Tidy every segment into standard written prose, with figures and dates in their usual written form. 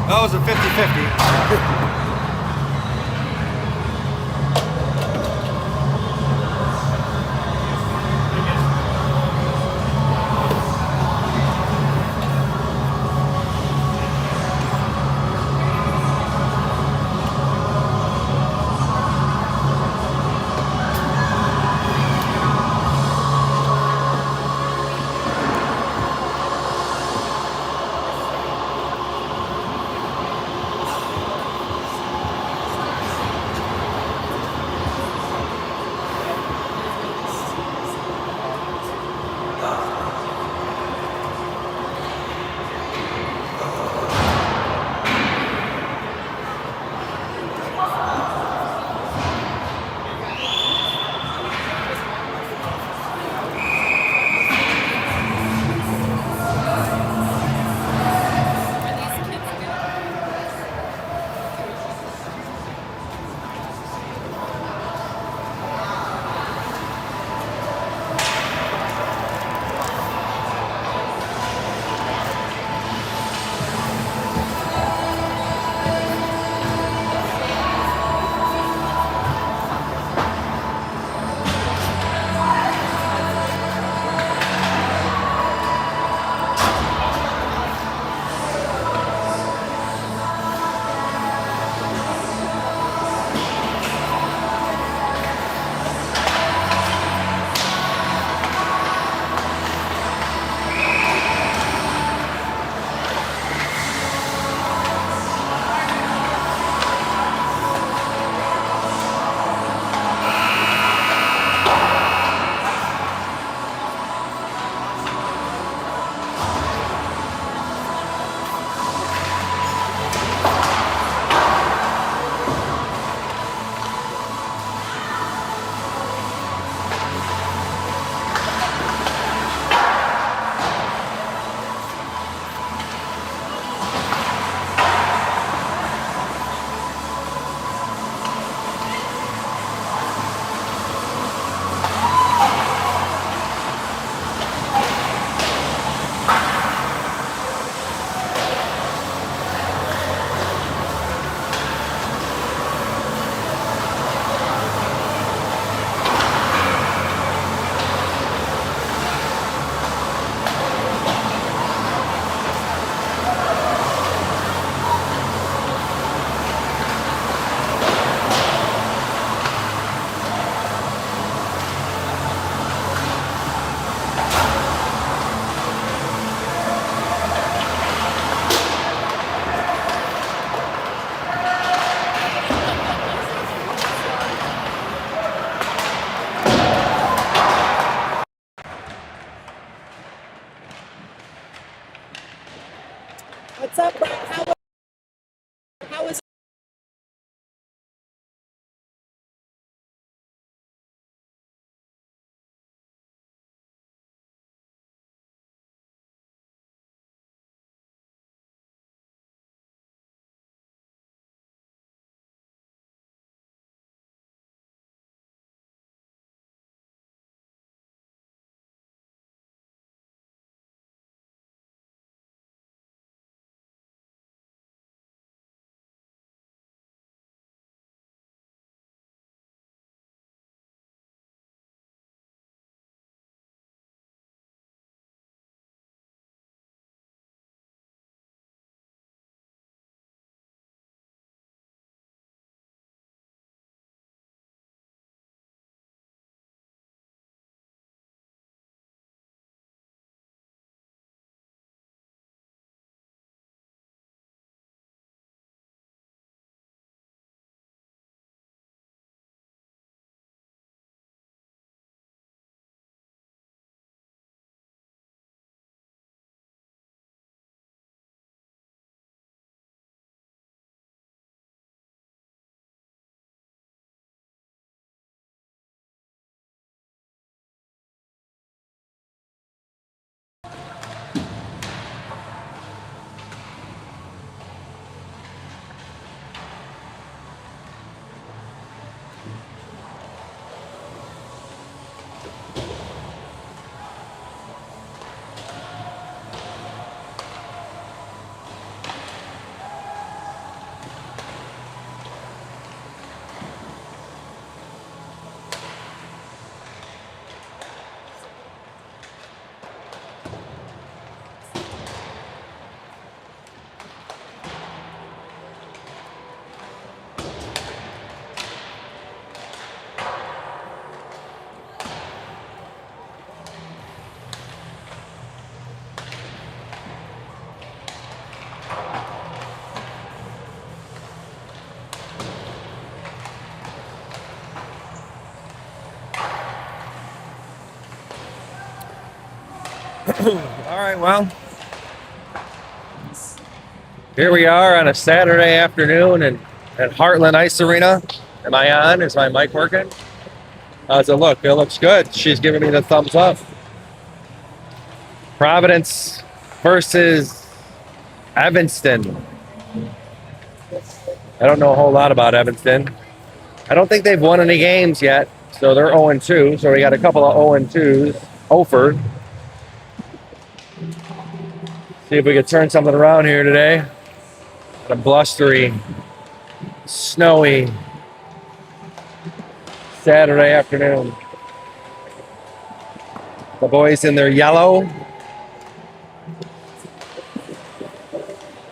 That was a 50-50. What's up, bro? How was All right, well, here we are on a Saturday afternoon at Heartland Ice Arena. Am I on? Is my mic working? How's it look? It looks good. She's giving me the thumbs up. Providence versus Evanston. I don't know a whole lot about Evanston. I don't think they've won any games yet, so they're 0-2. So we got a couple of 0-2s. Ofer. See if we can turn something around here today. A blustery, snowy Saturday afternoon. The boys in their yellow,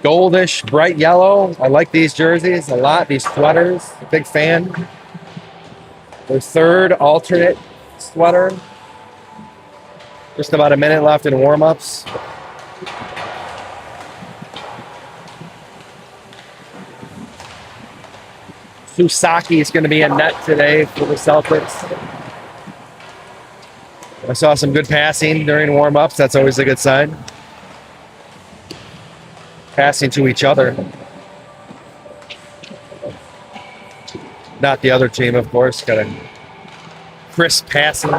goldish, bright yellow. I like these jerseys a lot, these sweaters. Big fan. Their third alternate sweater. Just about a minute left in warm-ups. Susaki is going to be in net today for the Celtics. I saw some good passing during warm-ups. That's always a good sign. Passing to each other. Not the other team, of course. Got a crisp passing.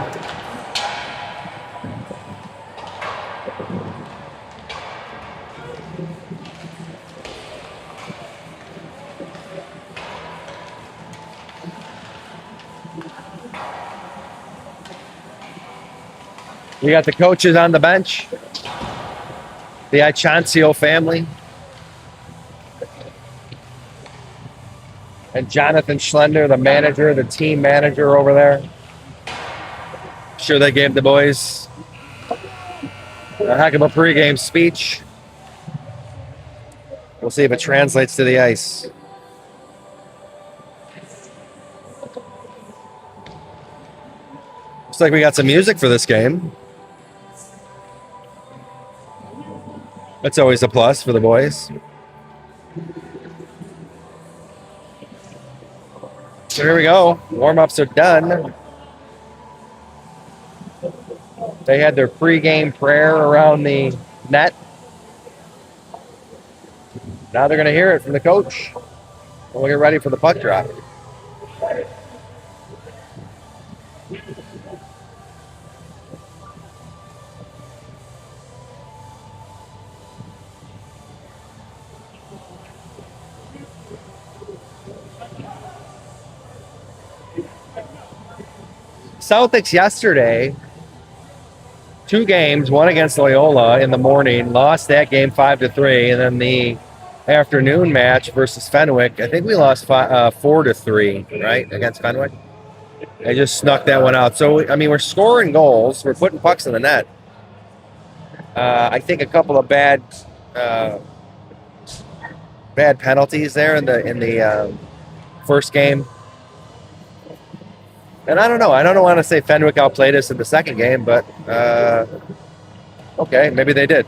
We got the coaches on the bench. The Ichancio family. And Jonathan Schlender, the manager, the team manager over there. Sure they gave the boys a heck of a pregame speech. We'll see if it translates to the ice. Looks like we got some music for this game. That's always a plus for the boys. So here we go. Warm-ups are done. They had their pregame prayer around the net. Now they're going to hear it from the coach. And we'll get ready for the puck drop. Celtics yesterday, 2 games, one against Loyola in the morning, lost that game 5-3, and then the afternoon match versus Fenwick, I think we lost 4-3, right, against Fenwick. They just snuck that one out. So I mean, we're scoring goals, we're putting pucks in the net. I think a couple of bad penalties there in the first game. And I don't know. I don't want to say Fenwick outplayed us in the second game, but okay, maybe they did.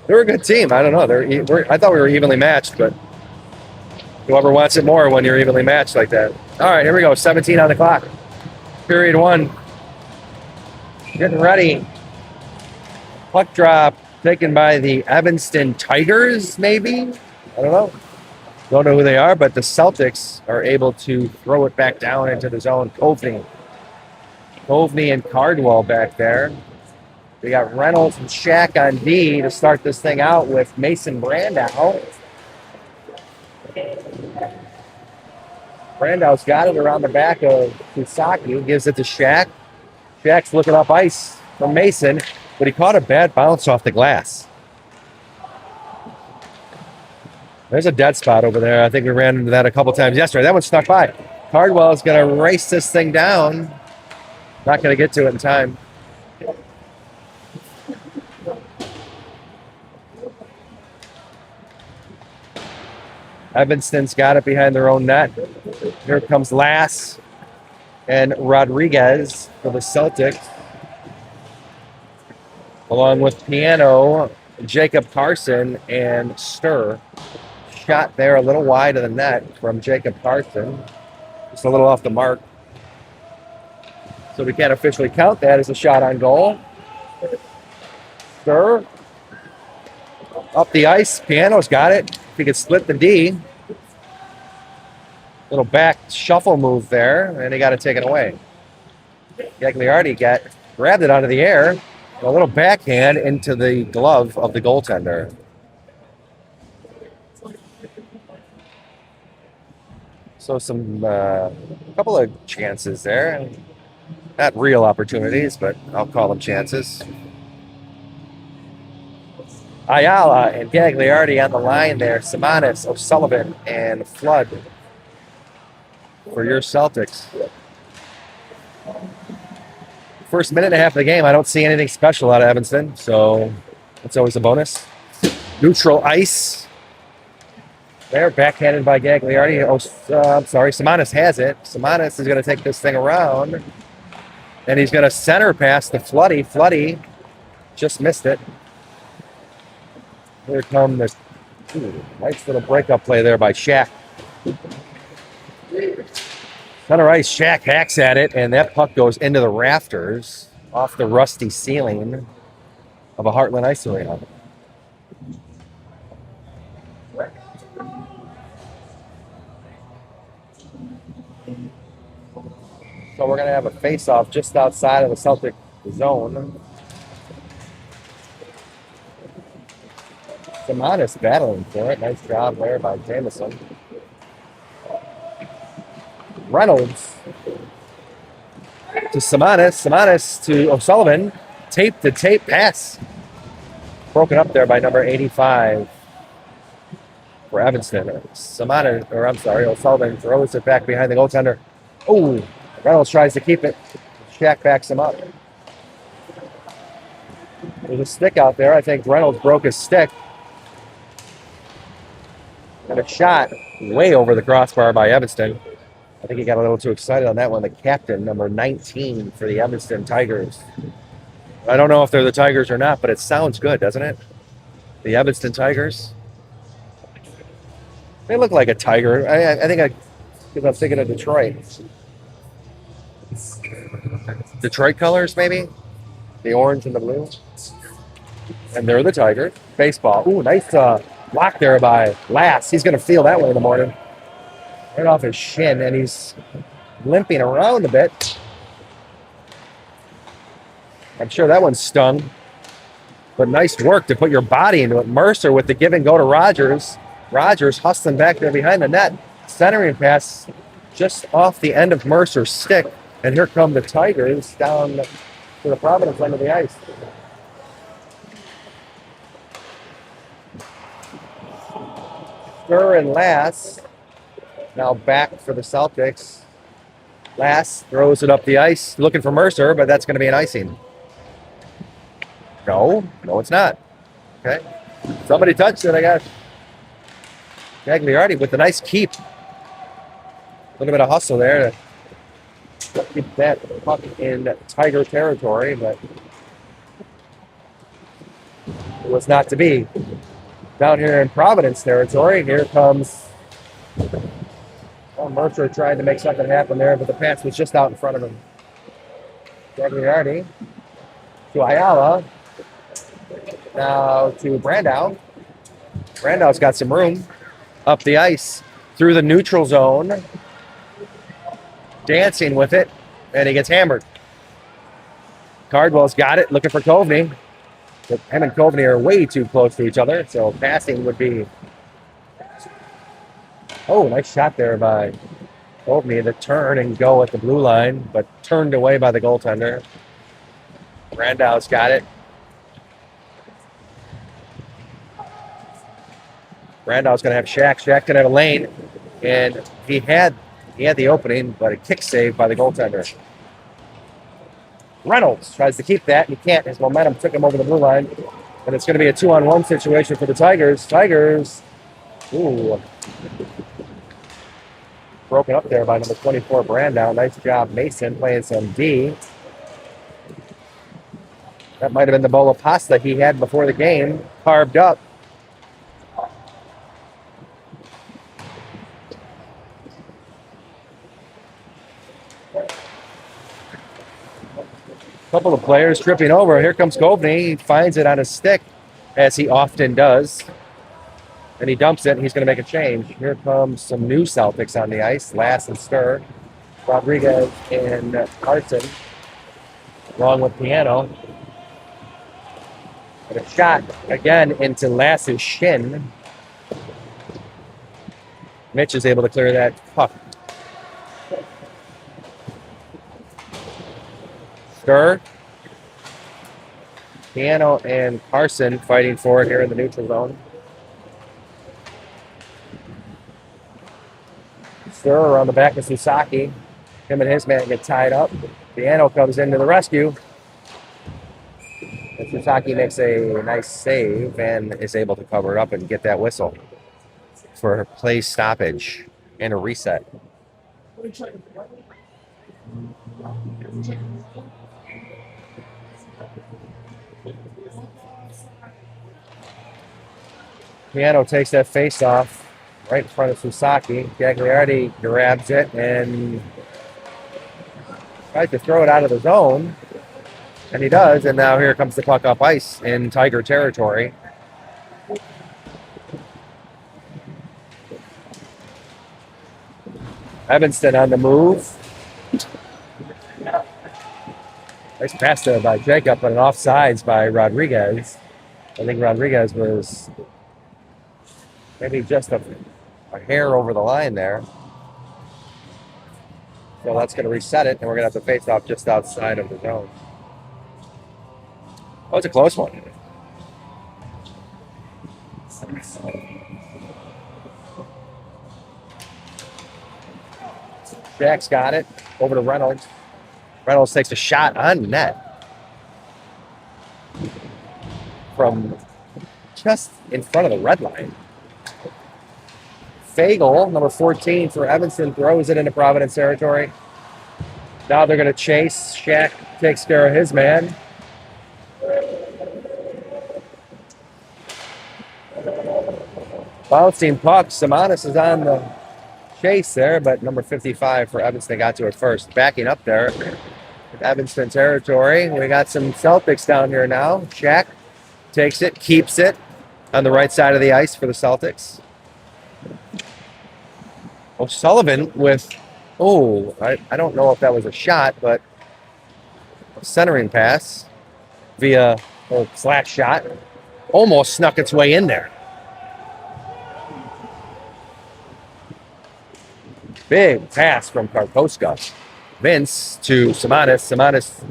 They're a good team. I don't know. I thought we were evenly matched, but whoever wants it more when you're evenly matched like that. All right, here we go. 17 on the clock. Period 1. Getting ready. Puck drop taken by the Evanston Tigers, maybe? I don't know. Don't know who they are, but the Celtics are able to throw it back down into the zone. Kovney and Cardwell back there. We got Reynolds and Shack on D to start this thing out with Mason Brandow. Brandow's got it around the back of Susaki. Gives it to Shack. Shack's looking up ice from Mason, but he caught a bad bounce off the glass. There's a dead spot over there. I think we ran into that a couple times yesterday. That one snuck by. Cardwell is going to race this thing down. Not going to get to it in time. Evanston's got it behind their own net. Here comes Lass and Rodriguez for the Celtics. Along with Piano, Jacob Carson, and Stir. Shot there a little wide of the net from Jacob Carson. Just a little off the mark. So we can't officially count that as a shot on goal. Stir. Up the ice. Piano's got it. If he could split the D. Little back shuffle move there, and he got it taken away. Gagliardi grabbed it out of the air. A little backhand into the glove of the goaltender. So some couple of chances there. Not real opportunities, but I'll call them chances. Ayala and Gagliardi on the line there. Simonis, O'Sullivan, and Flood for your Celtics. First minute and a half of the game, I don't see anything special out of Evanston, so it's always a bonus. Neutral ice. There, backhanded by Gagliardi. I'm sorry, Simonis has it. Simonis is going to take this thing around, and he's going to center pass to Floody. Floody just missed it. Here come this nice little breakup play there by Shaq. Center ice, Shaq hacks at it, and that puck goes into the rafters off the rusty ceiling of a Heartland Ice Arena. So we're going to have a face-off just outside of the Celtic zone. Simonis battling for it. Nice job there by Jameson. Reynolds to Simonis. Simonis to O'Sullivan. Tape pass. Broken up there by number 85 for Evanston. O'Sullivan throws it back behind the goaltender. Oh, Reynolds tries to keep it. Shaq backs him up. There's a stick out there. I think Reynolds broke his stick. And a shot way over the crossbar by Evanston. I think he got a little too excited on that one. The captain, number 19 for the Evanston Tigers. I don't know if they're the Tigers or not, but it sounds good, doesn't it? The Evanston Tigers. They look like a tiger. I think because I'm thinking of Detroit. Detroit colors, maybe? The orange and the blue. And they're the Tigers. Baseball. Ooh, nice block there by Lass. He's going to feel that one in the morning. Right off his shin, and he's limping around a bit. I'm sure that one stung. But nice work to put your body into it. Mercer with the give and go to Rogers. Rogers hustling back there behind the net. Centering pass just off the end of Mercer's stick. And here come the Tigers down to the Providence end of the ice. Stir and Lass now back for the Celtics. Lass throws it up the ice, looking for Mercer, but that's going to be an icing. No, it's not. Okay. Somebody touched it, I guess. Gagliardi with a nice keep. A little bit of hustle there to keep that puck in Tiger territory, but it was not to be. Down here in Providence territory, here comes Mercer trying to make something happen there, but the pass was just out in front of him. Gagliardi to Ayala. Now to Brandow. Brandow's got some room up the ice through the neutral zone. Dancing with it, and he gets hammered. Cardwell's got it, looking for Kovney. But him and Kovney are way too close to each other, so passing would be... Oh, nice shot there by Kovney to turn and go at the blue line, but turned away by the goaltender. Brandow's got it. Brandow's going to have Shaq. Shaq going to have a lane, and he had the opening, but a kick save by the goaltender. Reynolds tries to keep that, and he can't. His momentum took him over the blue line, and it's going to be a 2-on-1 situation for the Tigers. Tigers, broken up there by number 24, Brandow. Nice job, Mason, playing some D. That might have been the bowl of pasta he had before the game, carved up. couple of players tripping over. Here comes Govney. He finds it on his stick, as he often does. And he dumps it, and he's going to make a change. Here comes some new Celtics on the ice. Lass and Stir. Rodriguez and Carson, along with Piano. And a shot, again, into Lass's shin. Mitch is able to clear that puck. Stir. Piano and Carson fighting for it here in the neutral zone. Stir around the back of Susaki. Him and his man get tied up. Piano comes into the rescue. And Susaki makes a nice save and is able to cover it up and get that whistle for play stoppage and a reset. Piano takes that face off right in front of Susaki. Gagliardi grabs it and tries to throw it out of the zone. And he does, and now here comes the puck up ice in Tiger territory. Evanston on the move. Nice pass there by Jacob, but an offsides by Rodriguez. I think Rodriguez was maybe just a hair over the line there. So that's going to reset it, and we're going to have to face off just outside of the zone. Oh, it's a close one. Jack's got it. Over to Reynolds. Reynolds takes a shot on net. From just in front of the red line. Fagel, number 14 for Evanston, throws it into Providence territory. Now they're going to chase. Shaq takes care of his man. Bouncing puck. Simonis is on the chase there, but number 55 for Evanston got to it first. Backing up there in Evanston territory. We got some Celtics down here now. Shaq takes it, keeps it on the right side of the ice for the Celtics. O'Sullivan with, I don't know if that was a shot, but a centering pass via a slack shot. Almost snuck its way in there. Big pass from Karkoska. Vince to Simonis. Simonis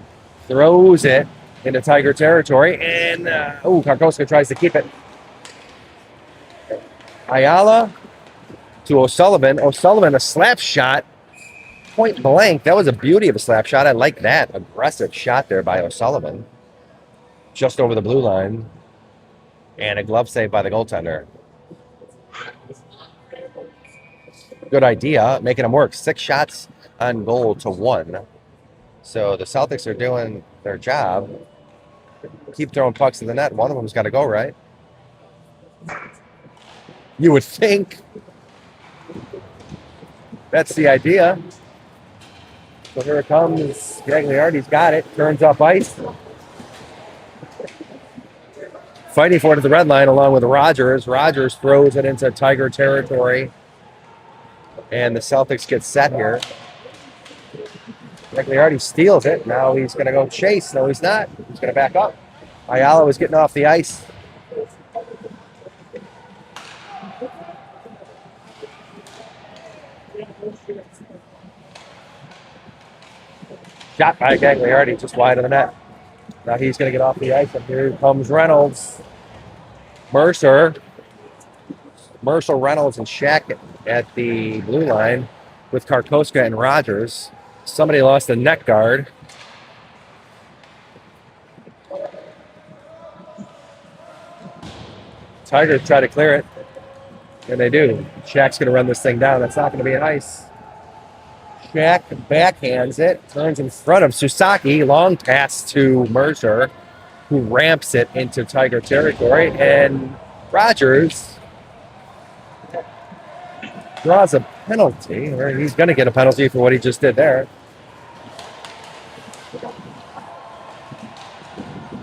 throws it into Tiger territory, and Karkoska tries to keep it. Ayala to O'Sullivan. O'Sullivan, a slap shot, point blank. That was a beauty of a slap shot. I like that. Aggressive shot there by O'Sullivan. Just over the blue line. And a glove save by the goaltender. Good idea, making them work. 6 shots on goal to 1. So the Celtics are doing their job. Keep throwing pucks in the net. One of them's got to go, right? You would think. That's the idea. So here it comes. Gagliardi's got it. Turns up ice. Fighting for it at the red line along with Rogers. Rogers throws it into Tiger territory. And the Celtics get set here. Gagliardi steals it. Now he's going to go chase. No, he's not. He's going to back up. Ayala was getting off the ice. Shot by Gagliardi just wide of the net. Now he's going to get off the ice. And here comes Reynolds. Mercer, Reynolds, and Shaq at the blue line with Karkoska and Rogers. Somebody lost a net guard. Tigers try to clear it, and they do. Shaq's going to run this thing down. That's not going to be an ice. Shaq backhands it, turns in front of Susaki. Long pass to Mercer, who ramps it into Tiger territory, and Rogers draws a penalty, or he's going to get a penalty for what he just did there.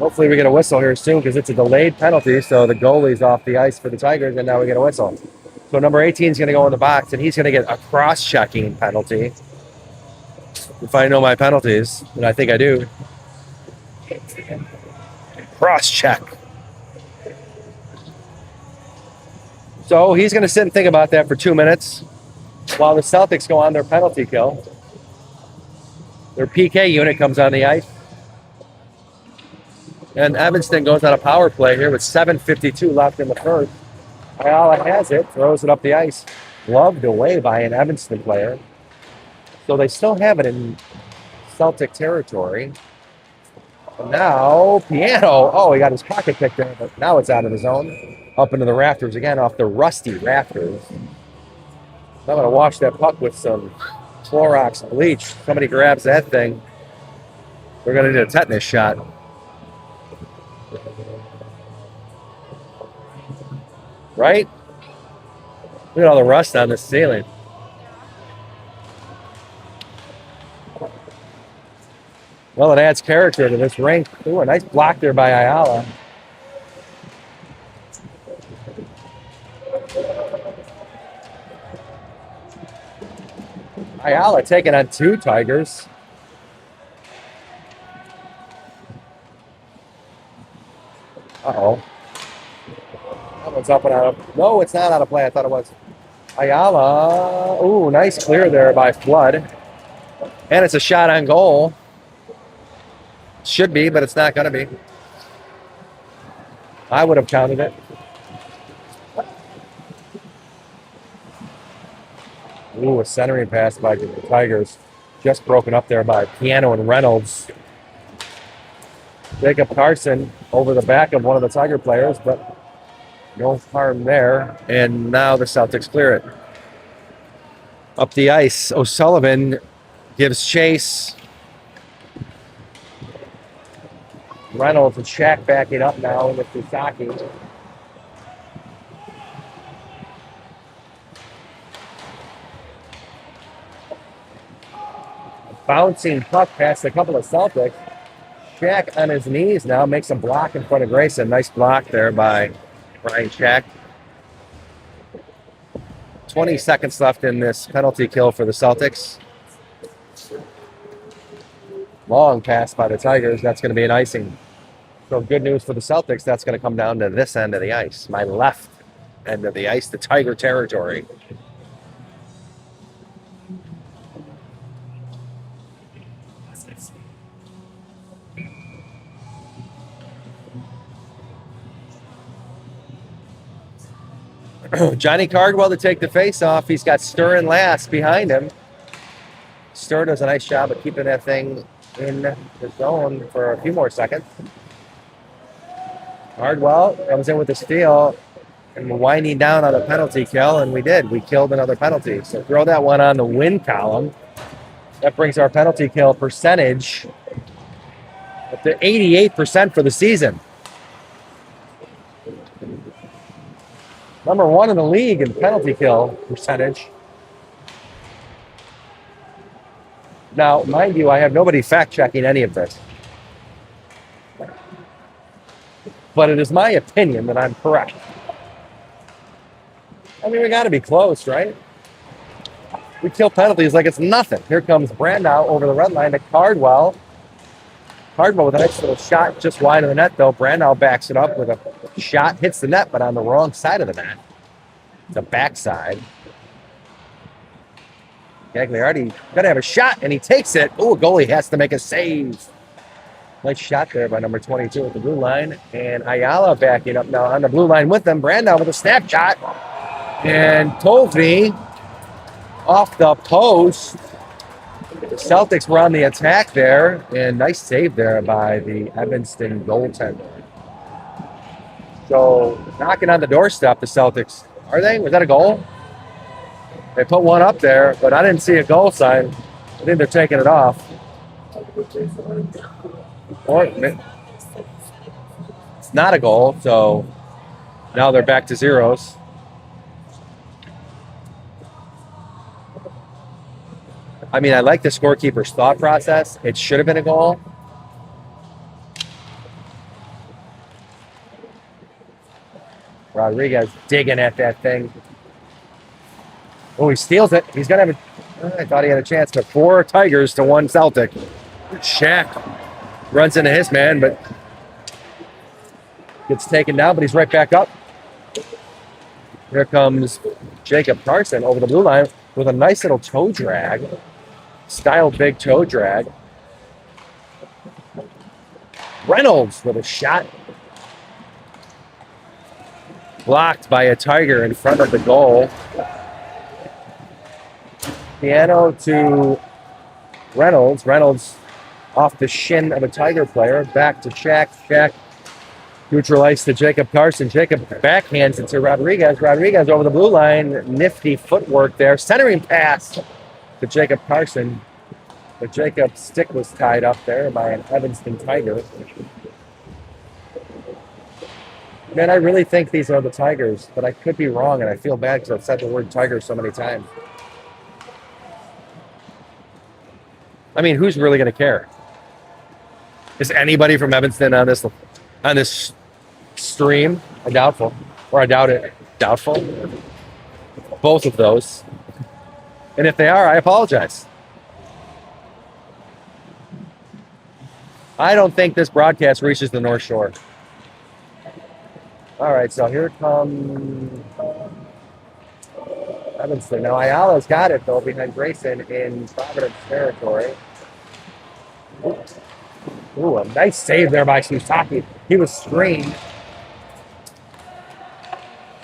Hopefully we get a whistle here soon because it's a delayed penalty. So the goalie's off the ice for the Tigers, and now we get a whistle. So number 18 is going to go in the box, and he's going to get a cross-checking penalty. If I know my penalties, and I think I do. Cross-check. So he's going to sit and think about that for 2 minutes while the Celtics go on their penalty kill. Their PK unit comes on the ice. And Evanston goes on a power play here with 7:52 left in the first. Ayala has it, throws it up the ice. Gloved away by an Evanston player. So they still have it in Celtic territory. And now, Piano. Oh, he got his pocket picked there, but now it's out of the zone. Up into the rafters again, off the rusty rafters. I'm going to wash that puck with some Clorox bleach. Somebody grabs that thing. We're going to do a tetanus shot. Right? Look at all the rust on the ceiling. Well, it adds character to this rink. Ooh, a nice block there by Ayala. Ayala taking on 2 Tigers. Uh-oh. That one's up and out of... No, it's not out of play. I thought it was. Ayala. Ooh, nice clear there by Flood. And it's a shot on goal. Should be, but it's not going to be. I would have counted it. Ooh, a centering pass by the Tigers. Just broken up there by Piano and Reynolds. Jacob Carson over the back of one of the Tiger players, but no harm there. And now the Celtics clear it. Up the ice, O'Sullivan gives chase. Reynolds and Shaq backing up now with Fusaki. Bouncing puck past a couple of Celtics. Shaq on his knees now makes a block in front of Grayson. Nice block there by Brian Shaq. 20 seconds left in this penalty kill for the Celtics. Long pass by the Tigers. That's going to be an icing. So good news for the Celtics. That's going to come down to this end of the ice. My left end of the ice, the Tiger territory. Johnny Cardwell to take the face-off. He's got Sturr last behind him. Sturr does a nice job of keeping that thing in the zone for a few more seconds. Cardwell comes in with the steal, and we're winding down on a penalty kill, and we did. We killed another penalty. So throw that one on the win column. That brings our penalty kill percentage up to 88% for the season. Number 1 in the league in penalty kill percentage. Now, mind you, I have nobody fact-checking any of this. But it is my opinion that I'm correct. I mean, we got to be close, right? We kill penalties like it's nothing. Here comes Brandow over the red line to Cardwell. Cardwell with a nice little shot just wide of the net, though. Brandow backs it up with a shot, hits the net, but on the wrong side of the net. The backside. Gagliardi got to have a shot, and he takes it. Oh, a goalie has to make a save. Nice shot there by number 22 at the blue line. And Ayala backing up now on the blue line with them. Brandow with a snapshot. And Tovey off the post. The Celtics were on the attack there. And nice save there by the Evanston goaltender. So knocking on the doorstep, the Celtics. Are they? Was that a goal? They put one up there, but I didn't see a goal sign. I think they're taking it off. Or it's not a goal, so now they're back to zeros. I mean, I like the scorekeeper's thought process. It should have been a goal. Rodriguez digging at that thing. Oh, he steals it. He's going to have I thought he had a chance, but 4 Tigers to 1 Celtic. Shaq runs into his man, but gets taken down, but he's right back up. Here comes Jacob Carson over the blue line with a nice little toe drag. Style big toe drag. Reynolds with a shot. Blocked by a Tiger in front of the goal. Piano to Reynolds. Reynolds off the shin of a Tiger player. Back to Shaq. Shaq neutralized to Jacob Carson. Jacob backhands it to Rodriguez. Rodriguez over the blue line. Nifty footwork there. Centering pass to Jacob Carson. But Jacob's stick was tied up there by an Evanston Tiger. Man, I really think these are the Tigers, but I could be wrong, and I feel bad because I've said the word Tiger so many times. I mean, who's really going to care? Is anybody from Evanston on this stream? I doubtful, or I doubt it. Doubtful. Both of those. And if they are, I apologize. I don't think this broadcast reaches the North Shore. All right, so here comes Evanston. Now, Ayala's got it, though, behind Grayson in Providence territory. Ooh, a nice save there by Susaki. He was screened.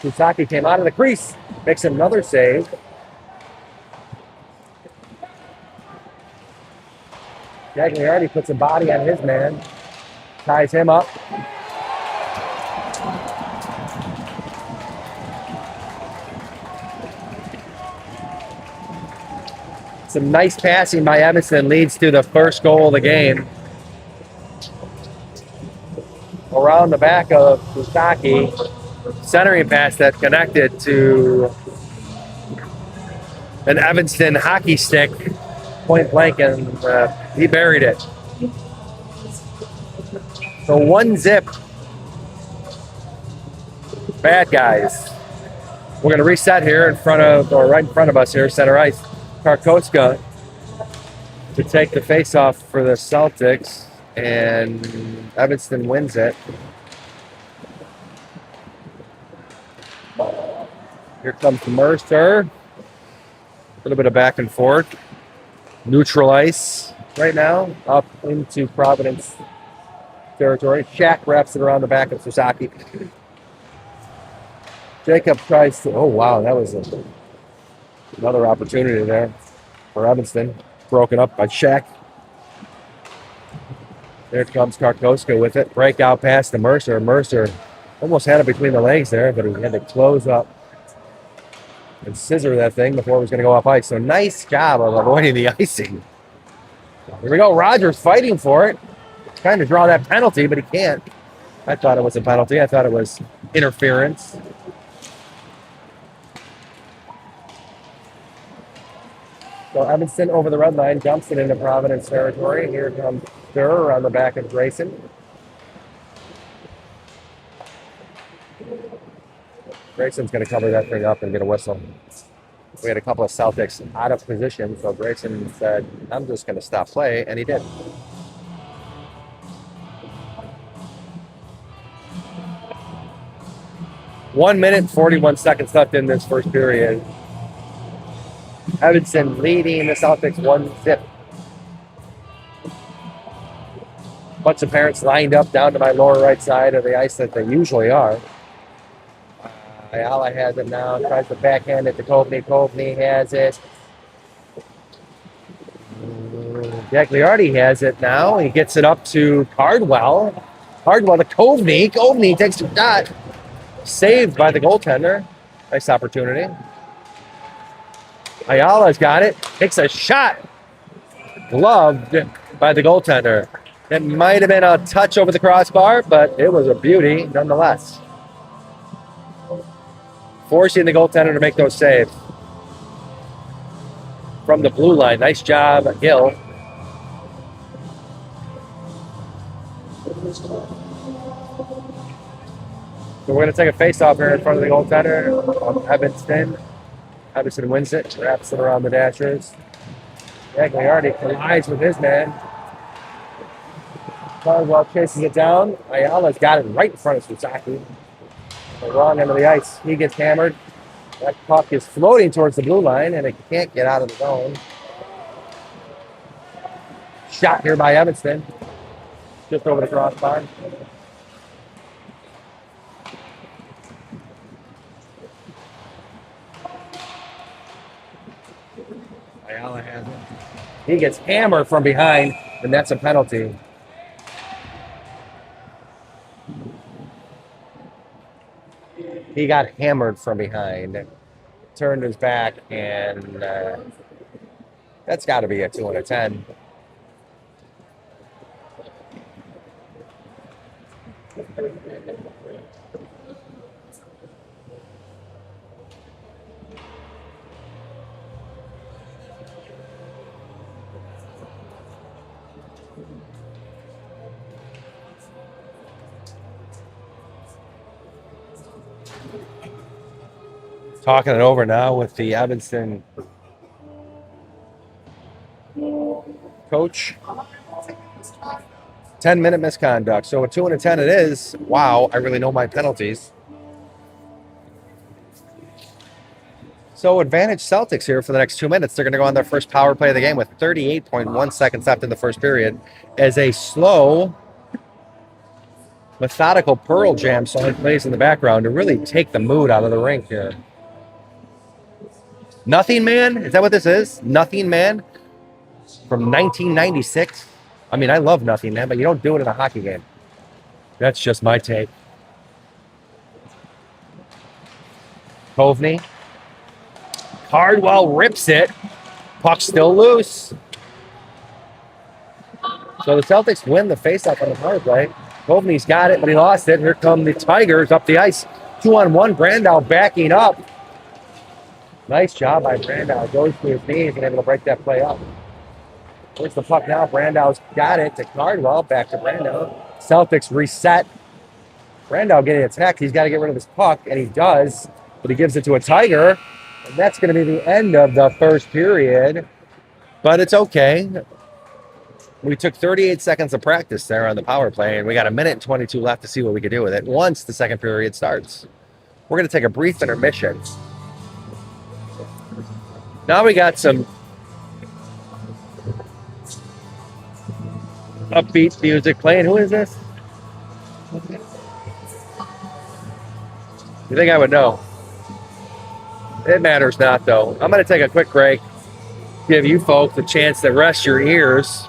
Susaki came out of the crease, makes another save. Gagliardi puts a body on his man, ties him up. Some nice passing by Evanston leads to the first goal of the game. Around the back of Susaki, centering pass that connected to an Evanston hockey stick, point blank, and he buried it. So 1-0. Bad guys. We're going to reset here right in front of us here, center ice. Karkoska to take the face-off for the Celtics, and Evanston wins it. Here comes Mercer. A little bit of back and forth. Neutral ice right now, up into Providence territory. Shaq wraps it around the back of Susaki. Jacob tries to, oh wow, that was another opportunity there for Evanston. Broken up by Shaq. There comes Karkoska with it. Breakout pass to Mercer. Mercer almost had it between the legs there, but he had to close up and scissor that thing before it was going to go off ice. So nice job of avoiding the icing. Here we go. Rogers fighting for it. Trying to draw that penalty, but he can't. I thought it was a penalty. I thought it was interference. So Evanston over the red line, dumps it into Providence territory. Here comes Durr on the back of Grayson. Grayson's going to cover that thing up and get a whistle. We had a couple of Celtics out of position, so Grayson said, I'm just going to stop play, and he did. One minute, 41 seconds left in this first period. Evanston leading the Celtics 1-0. Bunch of parents lined up down to my lower right side of the ice that they usually are. Ayala has it now, tries to backhand it to Kovney. Kovney has it. Gagliardi has it now. He gets it up to Cardwell. Cardwell to Kovney. Kovney takes a shot. Saved by the goaltender. Nice opportunity. Ayala's got it. Takes a shot. Gloved by the goaltender. It might have been a touch over the crossbar, but it was a beauty nonetheless. Forcing the goaltender to make those saves. From the blue line. Nice job, Gill. So we're going to take a face-off here in front of the goaltender of Evanston. Evanston wins it, wraps it around the dashers. Gagliardi collides with his man. Cardwell chases it down. Ayala's got it right in front of Susaki. The wrong end of the ice. He gets hammered. That puck is floating towards the blue line, and it can't get out of the zone. Shot here by Evanston. Just over the crossbar. Ayala has it. He gets hammered from behind, and that's a penalty. He got hammered from behind, turned his back, and that's got to be a 2 and a 10. Talking it over now with the Evanston coach. 10-minute misconduct. So a 2 and a 10 it is. Wow, I really know my penalties. So advantage Celtics here for the next 2 minutes. They're going to go on their first power play of the game with 38.1 seconds left in the first period as a slow, methodical Pearl Jam song plays in the background to really take the mood out of the rink here. Nothing Man? Is that what this is? Nothing Man from 1996? I mean, I love Nothing Man, but you don't do it in a hockey game. That's just my take. Kovney. Cardwell rips it. Puck's still loose. So the Celtics win the faceoff on the power play. Kovney's got it, but he lost it. Here come the Tigers up the ice. 2-on-1. Brandow backing up. Nice job by Brandow. Goes to his knees and able to break that play up. Where's the puck now? Brandow's got it to Cardwell. Back to Brandow. Celtics reset. Brandow getting attacked. He's got to get rid of this puck, and he does. But he gives it to a Tiger. And that's going to be the end of the first period. But it's okay. We took 38 seconds of practice there on the power play, and we got 1:22 left to see what we could do with it once the second period starts. We're going to take a brief intermission. Now we got some upbeat music playing. Who is this? You think I would know? It matters not, though. I'm going to take a quick break, give you folks a chance to rest your ears.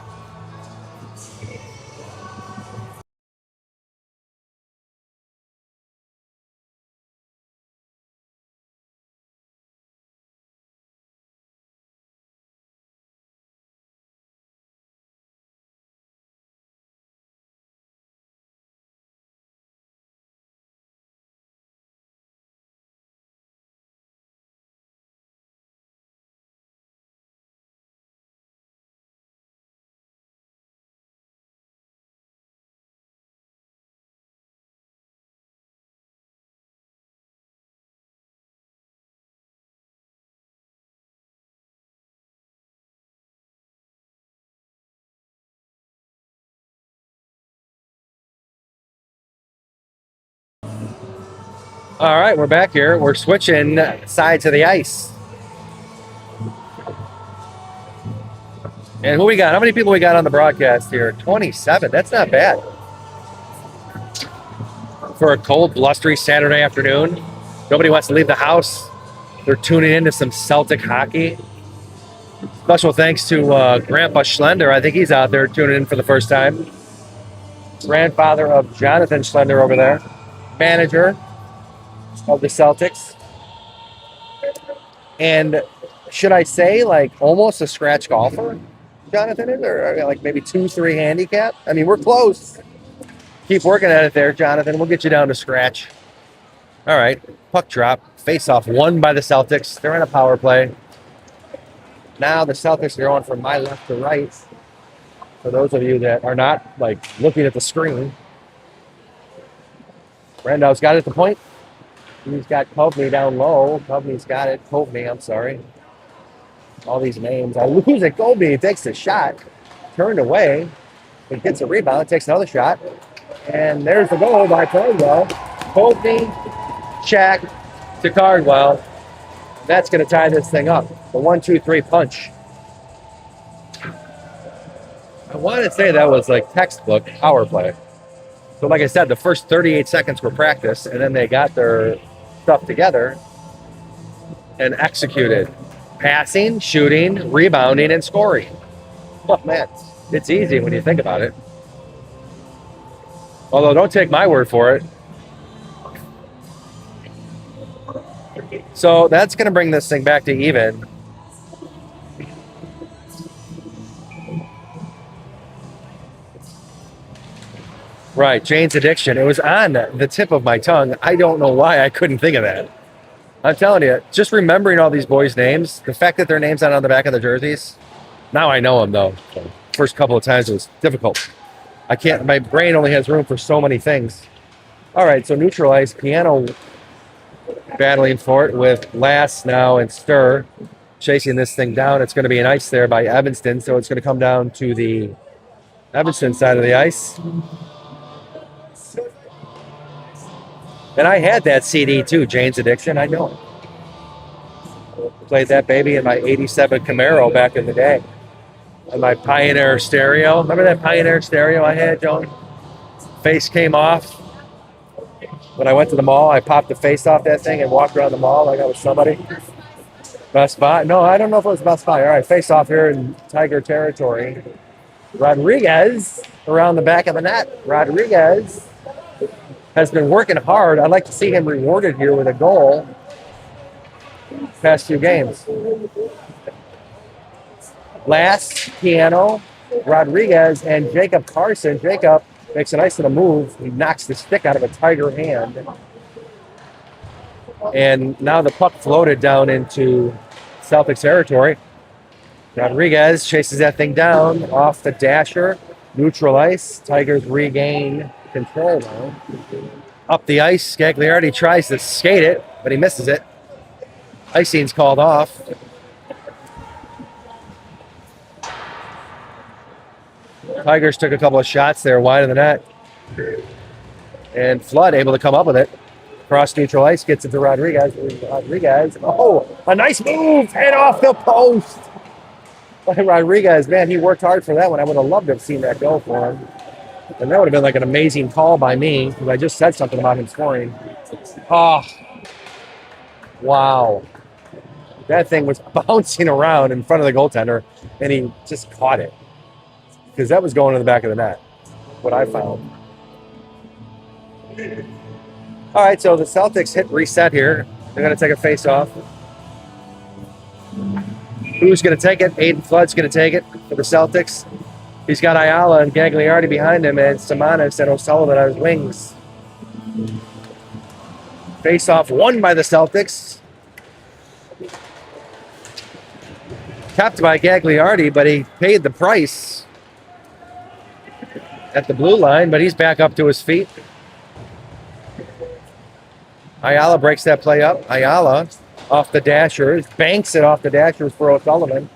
All right, we're back here. We're switching sides of the ice. And who we got? How many people we got on the broadcast here? 27. That's not bad. For a cold, blustery Saturday afternoon. Nobody wants to leave the house. They're tuning into some Celtic hockey. Special thanks to Grandpa Schlender. I think he's out there tuning in for the first time. Grandfather of Jonathan Schlender over there. Manager of the Celtics. And should I say, like, almost a scratch golfer, Jonathan is? Or like maybe 2-3 handicap? I mean, we're close. Keep working at it there, Jonathan. We'll get you down to scratch. All right. Puck drop. Face-off won by the Celtics. They're in a power play. Now the Celtics are going from my left to right. For those of you that are not, like, looking at the screen. Randall's got it at the point. He's got Coveney down low. Coveney's got it. Coveney, I'm sorry. All these names. I lose it. Coveney takes the shot. Turned away. He gets a rebound. Takes another shot. And there's the goal by Cardwell. Coveney, Shaq to Cardwell. That's going to tie this thing up. The 1-2-3 punch. I want to say that was like textbook power play. So like I said, the first 38 seconds were practice, and then they got their stuff together and executed. Passing, shooting, rebounding, and scoring. Oh, man, it's easy when you think about it. Although, don't take my word for it. So that's going to bring this thing back to even. Right, Jane's Addiction. It was on the tip of my tongue. I don't know why I couldn't think of that. I'm telling you, just remembering all these boys' names, the fact that their names aren't on the back of the jerseys, now I know them, though. First couple of times it was difficult. I can't, my brain only has room for so many things. All right, so neutralize, Piano battling for it with Lass now and Stir chasing this thing down. It's going to be an ice there by Evanston, so it's going to come down to the Evanston side of the ice. And I had that CD too, Jane's Addiction. I know it. Played that baby in my 87 Camaro back in the day. And my Pioneer stereo. Remember that Pioneer stereo I had, Joan? Face came off. When I went to the mall, I popped the face off that thing and walked around the mall like I was somebody. Best Buy? No, I don't know if it was Best Buy. All right, face off here in Tiger territory. Rodriguez around the back of the net. Rodriguez has been working hard. I'd like to see him rewarded here with a goal past few games. Last, Piano, Rodriguez, and Jacob Carson. Jacob makes a nice little move. He knocks the stick out of a Tiger hand. And now the puck floated down into Celtics territory. Rodriguez chases that thing down off the dasher. Neutral ice. Tigers regain control now. Up the ice, Gagliardi tries to skate it, but he misses it. Icing's called off. Tigers took a couple of shots there wide of the net. And Flood able to come up with it. Cross neutral ice, gets it to Rodriguez. Rodriguez, oh, a nice move, head off the post. Rodriguez, man, he worked hard for that one. I would have loved to have seen that go for him. And that would have been like an amazing call by me because I just said something about him scoring. Oh, wow. That thing was bouncing around in front of the goaltender, and he just caught it because that was going to the back of the net, what I found. All right, so the Celtics hit reset here. They're going to take a face-off. Who's going to take it? Aiden Flood's going to take it for the Celtics. He's got Ayala and Gagliardi behind him and Simonis and O'Sullivan on his wings. Face-off won by the Celtics. Kept by Gagliardi, but he paid the price at the blue line, but he's back up to his feet. Ayala breaks that play up. Ayala off the dashers, banks it off the dashers for O'Sullivan.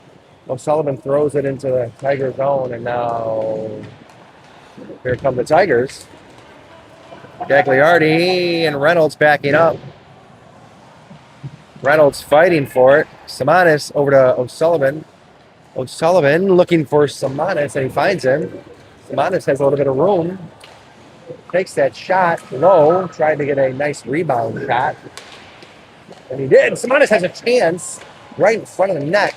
O'Sullivan throws it into the Tiger zone, and now here come the Tigers. Gagliardi and Reynolds backing up. Reynolds fighting for it. Simonis over to O'Sullivan. O'Sullivan looking for Simonis, and he finds him. Simonis has a little bit of room. Takes that shot low, trying to get a nice rebound shot. And he did. Simonis has a chance right in front of the net.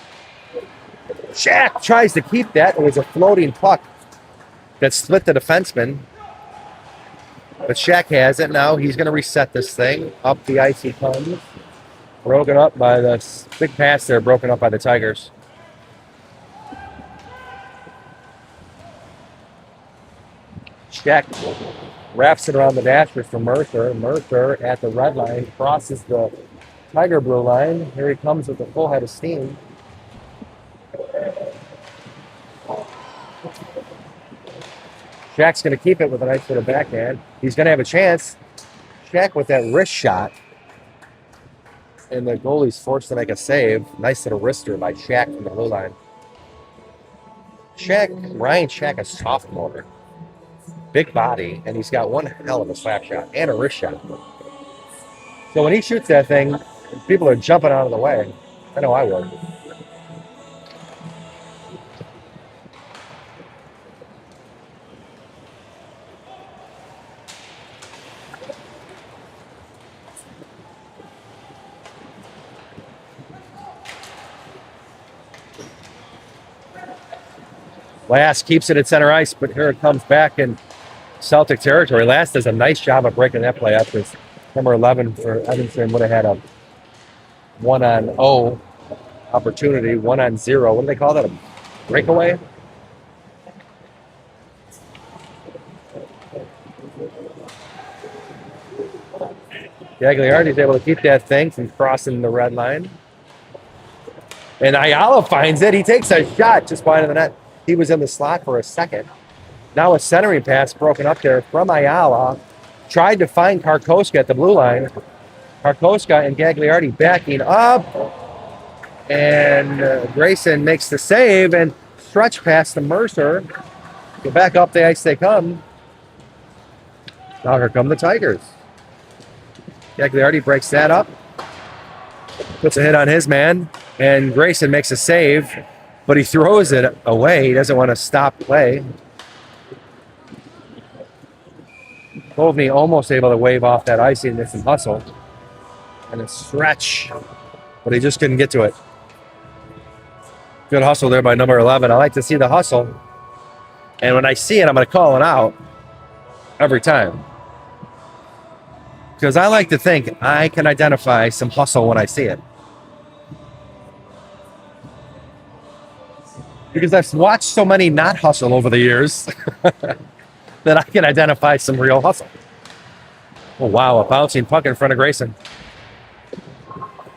Shaq tries to keep that. It was a floating puck that split the defenseman. But Shaq has it now. He's going to reset this thing. Up the ice he comes. Broken up by the big pass there, broken up by the Tigers. Shaq wraps it around the dashers for Mercer. Mercer at the red line crosses the Tiger blue line. Here he comes with a full head of steam. Shaq's going to keep it with a nice little backhand. He's going to have a chance. Shaq with that wrist shot. And the goalie's forced to make a save. Nice little wrister by Shaq from the blue line. Ryan Shaq, a sophomore. Big body, and he's got one hell of a slap shot and a wrist shot. So when he shoots that thing, people are jumping out of the way. I know I would. Last keeps it at center ice, but here it comes back in Celtic territory. Last does a nice job of breaking that play up because number 11 for Evanston would have had a 1-on-0 opportunity, 1-on-0. What do they call that? A breakaway? Gagliardi's able to keep that thing from crossing the red line. And Ayala finds it. He takes a shot just wide of the net. He was in the slot for a second. Now a centering pass broken up there from Ayala. Tried to find Karkoska at the blue line. Karkoska and Gagliardi backing up. And Grayson makes the save and stretch past to Mercer. Go back up the ice they come. Now here come the Tigers. Gagliardi breaks that up. Puts a hit on his man. And Grayson makes a save. But he throws it away. He doesn't want to stop play. Kovney almost able to wave off that icing with some hustle. And a stretch. But he just couldn't get to it. Good hustle there by number 11. I like to see the hustle. And when I see it, I'm going to call it out every time. Because I like to think I can identify some hustle when I see it. Because I've watched so many not hustle over the years that I can identify some real hustle. Oh, wow, a bouncing puck in front of Grayson.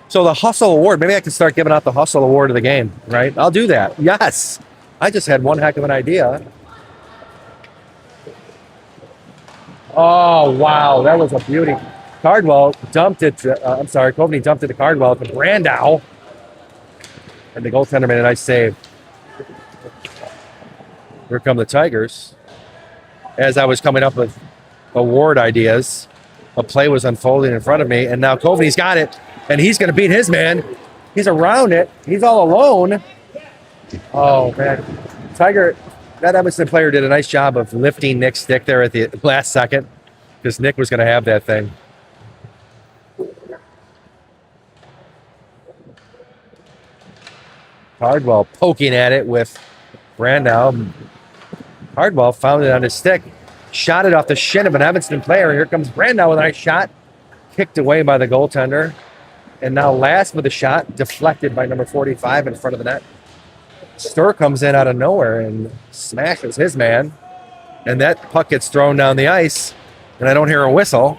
So the hustle award, maybe I can start giving out the hustle award of the game, right? I'll do that. Yes. I just had one heck of an idea. Oh, wow, that was a beauty. Cardwell dumped it to, Kovney dumped it to Cardwell to Brandow. And the goaltender made a nice save. Here come the Tigers. As I was coming up with award ideas, a play was unfolding in front of me, and now Kovney's got it, and he's going to beat his man. He's around it. He's all alone. Oh, man. That Evanston player did a nice job of lifting Nick's stick there at the last second because Nick was going to have that thing. Cardwell poking at it with Brandow. Cardwell found it on his stick, shot it off the shin of an Evanston player. Here comes Brandow with a nice shot, kicked away by the goaltender. And now last with a shot, deflected by number 45 in front of the net. Sturr comes in out of nowhere and smashes his man. And that puck gets thrown down the ice, and I don't hear a whistle.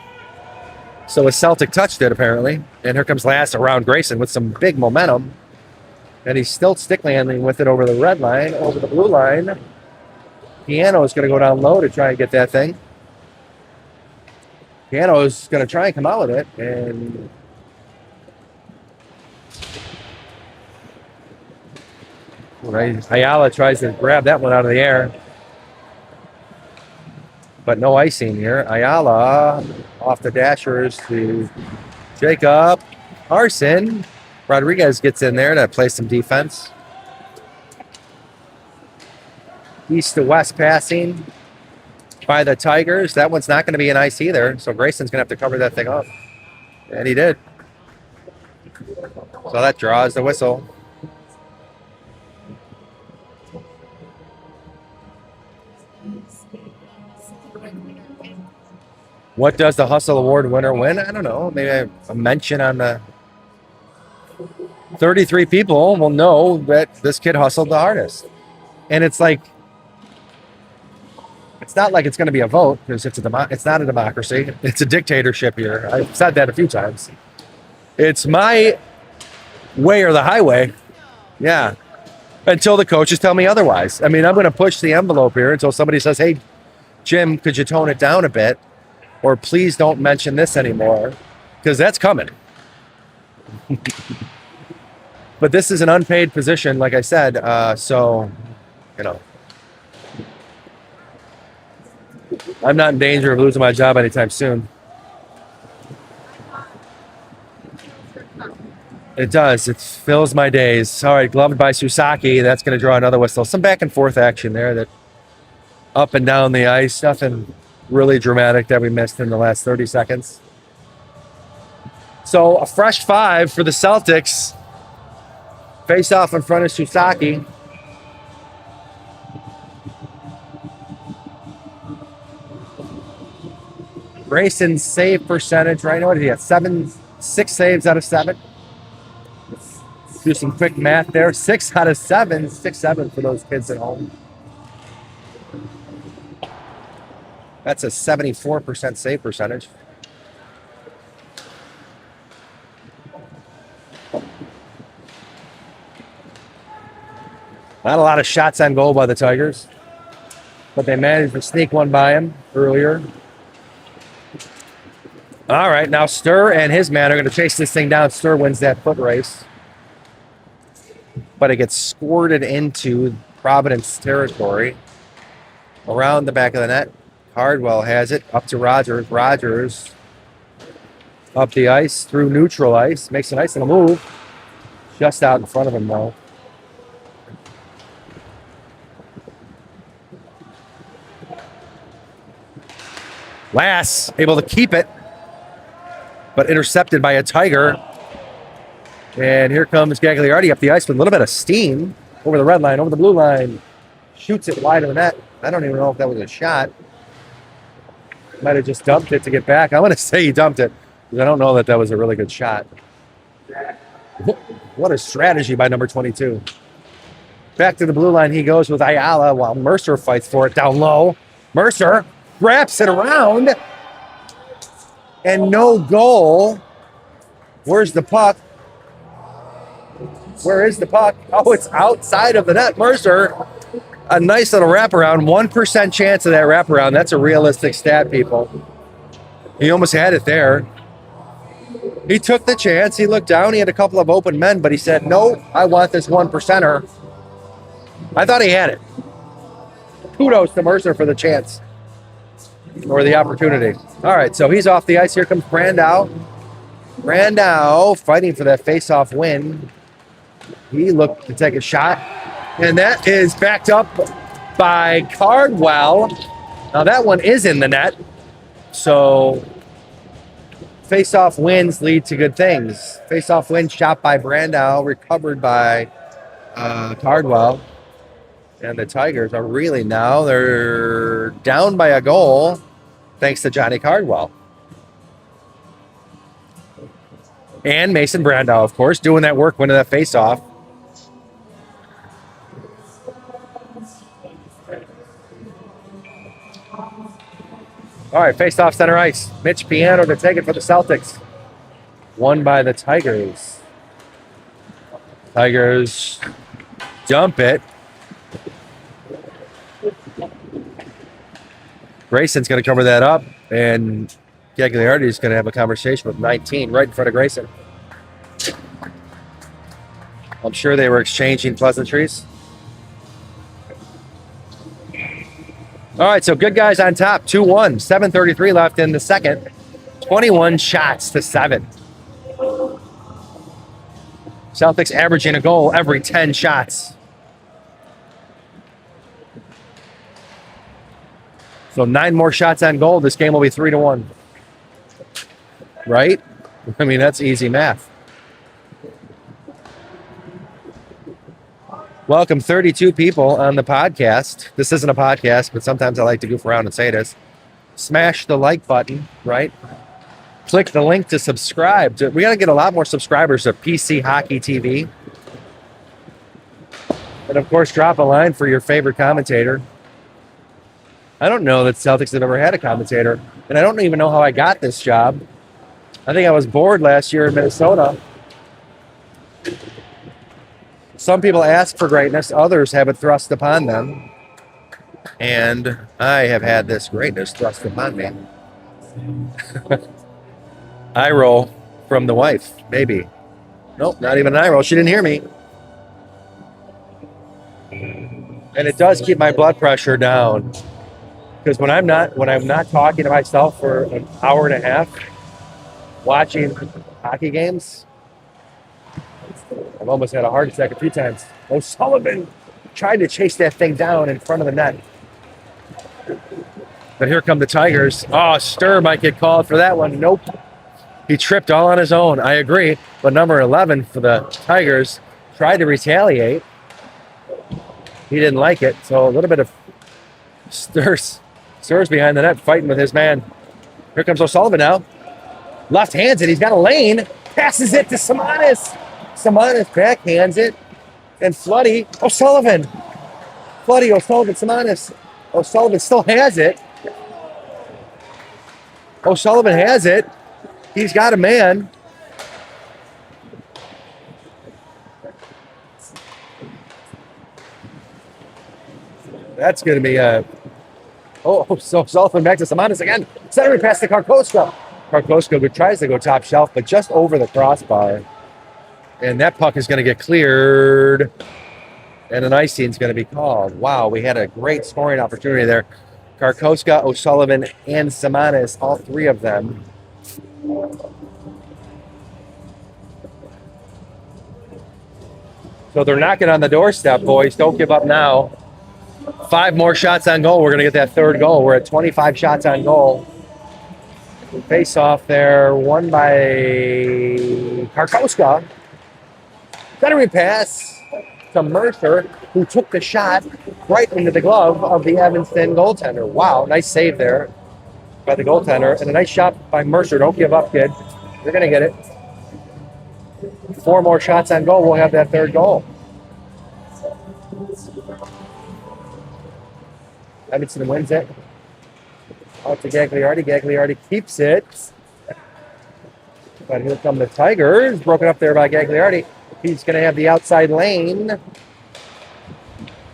So a Celtic touched it, apparently. And here comes Last around Grayson with some big momentum. And he's still stick landing with it over the red line, over the blue line. Piano is going to go down low to try and get that thing. Piano is going to try and come out with it. And Ayala tries to grab that one out of the air. But no icing here. Ayala off the dashers to Jacob Carson. Rodriguez gets in there to play some defense. East to west passing by the Tigers. That one's not going to be an ice either, so Grayson's going to have to cover that thing up. And he did. So that draws the whistle. What does the Hustle Award winner win? I don't know. Maybe a mention on the 33 people will know that this kid hustled the hardest. And it's like, it's not like it's going to be a vote because it's not a democracy. It's a dictatorship here. I've said that a few times. It's my way or the highway. Yeah. Until the coaches tell me otherwise. I mean, I'm going to push the envelope here until somebody says, hey, Jim, could you tone it down a bit? or please don't mention this anymore, because that's coming. But this is an unpaid position, like I said, so, you know, I'm not in danger of losing my job anytime soon. It does. It fills my days. All right, gloved by Susaki. That's going to draw another whistle. Some back and forth action there, that up and down the ice. Nothing really dramatic that we missed in the last 30 seconds. So a fresh 5 for the Celtics. Face off in front of Susaki. Grayson's save percentage right now. What did he have? 6 saves out of 7. Do some quick math there. 6 out of 7. 6-7 for those kids at home. That's a 74% save percentage. Not a lot of shots on goal by the Tigers, but they managed to sneak one by him earlier. All right, now Sturr and his man are going to chase this thing down. Sturr wins that foot race, but it gets squirted into Providence territory around the back of the net. Cardwell has it up to Rogers. Rogers up the ice through neutral ice. Makes a nice little move. Just out in front of him, though. Lass able to keep it, but intercepted by a Tiger. And here comes Gagliardi up the ice with a little bit of steam over the red line, over the blue line. Shoots it wide of the net. I don't even know if that was a shot. Might have just dumped it to get back. I'm going to say he dumped it, because I don't know that that was a really good shot. What a strategy by number 22. Back to the blue line he goes with Ayala while Mercer fights for it down low. Mercer wraps it around. And no goal. Where's the puck? Where is the puck? Oh, it's outside of the net. Mercer, a nice little wraparound. 1% chance of that wraparound. That's a realistic stat, people. He almost had it there. He took the chance. He looked down. He had a couple of open men, but he said, no, I want this 1%er. I thought he had it. Kudos to Mercer for the chance or the opportunity. All right, so he's off the ice. Here comes Brandau. Brandau fighting for that face-off win. He looked to take a shot, and that is backed up by Cardwell. Now that one is in the net, so face-off wins lead to good things. Face-off win shot by Brandau, recovered by Cardwell. And the Tigers are really now, they're down by a goal thanks to Johnny Cardwell. And Mason Brandau, of course, doing that work, winning that face-off. All right, face-off center ice. Mitch Piano to take it for the Celtics. Won by the Tigers. Tigers dump it. Grayson's going to cover that up, and Gagliardi is going to have a conversation with 19 right in front of Grayson. I'm sure they were exchanging pleasantries. All right, so good guys on top, 2-1, 7:33 left in the second. 21 shots to 7. Celtics averaging a goal every 10 shots. So 9 more shots on goal. This game will be 3-1. Right? I mean, that's easy math. Welcome, 32 people on the podcast. This isn't a podcast, but sometimes I like to goof around and say this. Smash the like button, right? Click the link to subscribe. We got to get a lot more subscribers to PC Hockey TV. And, of course, drop a line for your favorite commentator. I don't know that Celtics have ever had a commentator, and I don't even know how I got this job. I think I was bored last year in Minnesota. Some people ask for greatness, others have it thrust upon them, and I have had this greatness thrust upon me. Eye roll from the wife, maybe. Nope, not even an eye roll. She didn't hear me. And it does keep my blood pressure down. Because when I'm not talking to myself for an hour and a half, watching hockey games, I've almost had a heart attack a few times. O'Sullivan tried to chase that thing down in front of the net. But here come the Tigers. Oh, Stir might get called for that one. Nope. He tripped all on his own. I agree. But number 11 for the Tigers tried to retaliate. He didn't like it. So a little bit of Stir's behind the net fighting with his man. Here comes O'Sullivan now. Left hands it. He's got a lane. Passes it to Simonis. Simonis backhands it. And Floody. O'Sullivan. Floody, O'Sullivan, Simonis. O'Sullivan still has it. O'Sullivan has it. He's got a man. That's going to be a... so O'Sullivan back to Simonis again. Centering pass to Karkoska. Karkoska tries to go top shelf, but just over the crossbar. And that puck is going to get cleared. And an icing is going to be called. Wow, we had a great scoring opportunity there. Karkoska, O'Sullivan, and Simonis, all three of them. So they're knocking on the doorstep, boys. Don't give up now. 5 more shots on goal. We're going to get that third goal. We're at 25 shots on goal. Face off there, won by Karkoska. Centering pass to Mercer, who took the shot right into the glove of the Evanston goaltender. Wow, nice save there by the goaltender. And a nice shot by Mercer. Don't give up, kid. You're going to get it. 4 more shots on goal. We'll have that third goal. Evanston wins it. Out to Gagliardi. Gagliardi keeps it. But here come the Tigers. Broken up there by Gagliardi. He's going to have the outside lane.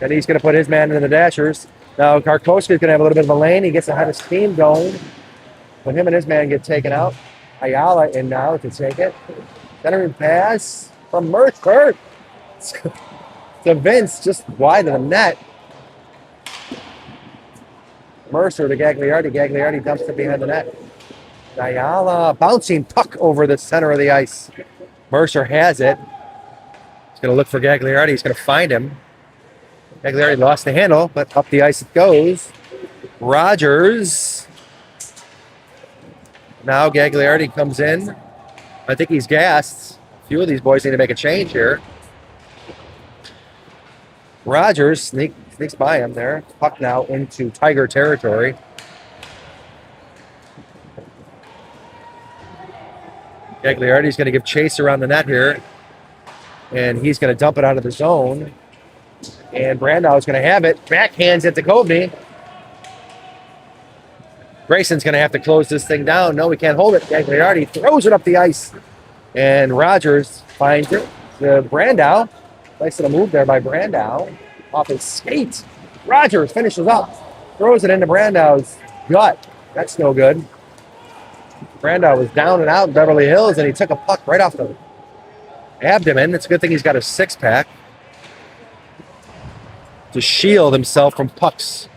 And he's going to put his man in the dashers. Now Karkoska is going to have a little bit of a lane. He gets ahead of steam going. When him and his man get taken out. Ayala in now to take it. Centering pass from Mercer to Vince, just wide of the net. Mercer to Gagliardi. Gagliardi dumps it behind the net. Ayala bouncing puck over the center of the ice. Mercer has it. He's going to look for Gagliardi. He's going to find him. Gagliardi lost the handle, but up the ice it goes. Rogers. Now Gagliardi comes in. I think he's gassed. A few of these boys need to make a change here. Rogers sneaks by him there. Puck now into Tiger territory. Gagliardi's going to give chase around the net here. And he's going to dump it out of the zone. And Brandau's going to have it. Backhands it to Kovney. Grayson's going to have to close this thing down. No, we can't hold it. Gagliardi throws it up the ice. And Rogers finds it to Brandau. Nice little move there by Brandau. Off his skate. Rogers finishes up. Throws it into Brandau's gut. That's no good. Brandau was down and out in Beverly Hills, and he took a puck right off the abdomen. It's a good thing he's got a 6-pack to shield himself from pucks.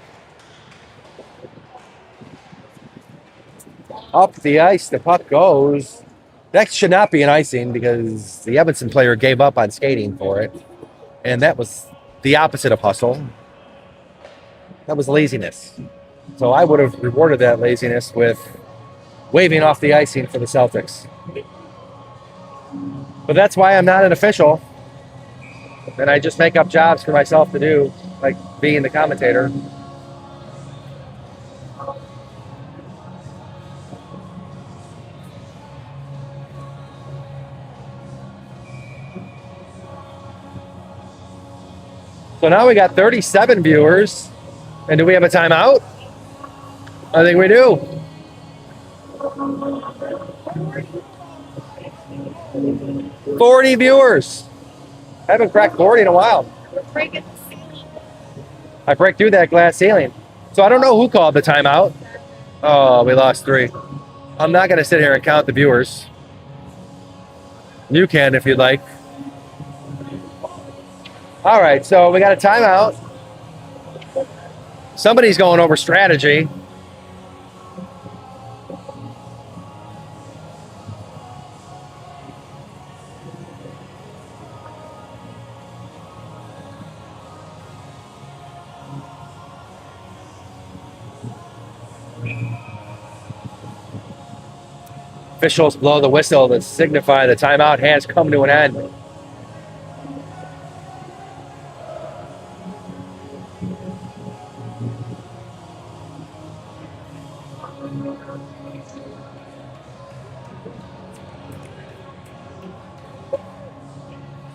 Up the ice, the puck goes. That should not be an icing because the Evanston player gave up on skating for it. And that was the opposite of hustle. That was laziness. So I would have rewarded that laziness with waving off the icing for the Celtics. But that's why I'm not an official. And I just make up jobs for myself to do, like being the commentator. So now we got 37 viewers. And do we have a timeout? I think we do. $40 viewers. Haven't cracked 40 in a while. I break through that glass ceiling. So I don't know who called the timeout. Oh, we lost 3. I'm not going to sit here and count the viewers. You can if you'd like. All right, so we got a timeout. Somebody's going over strategy. Officials blow the whistle to signify the timeout has come to an end.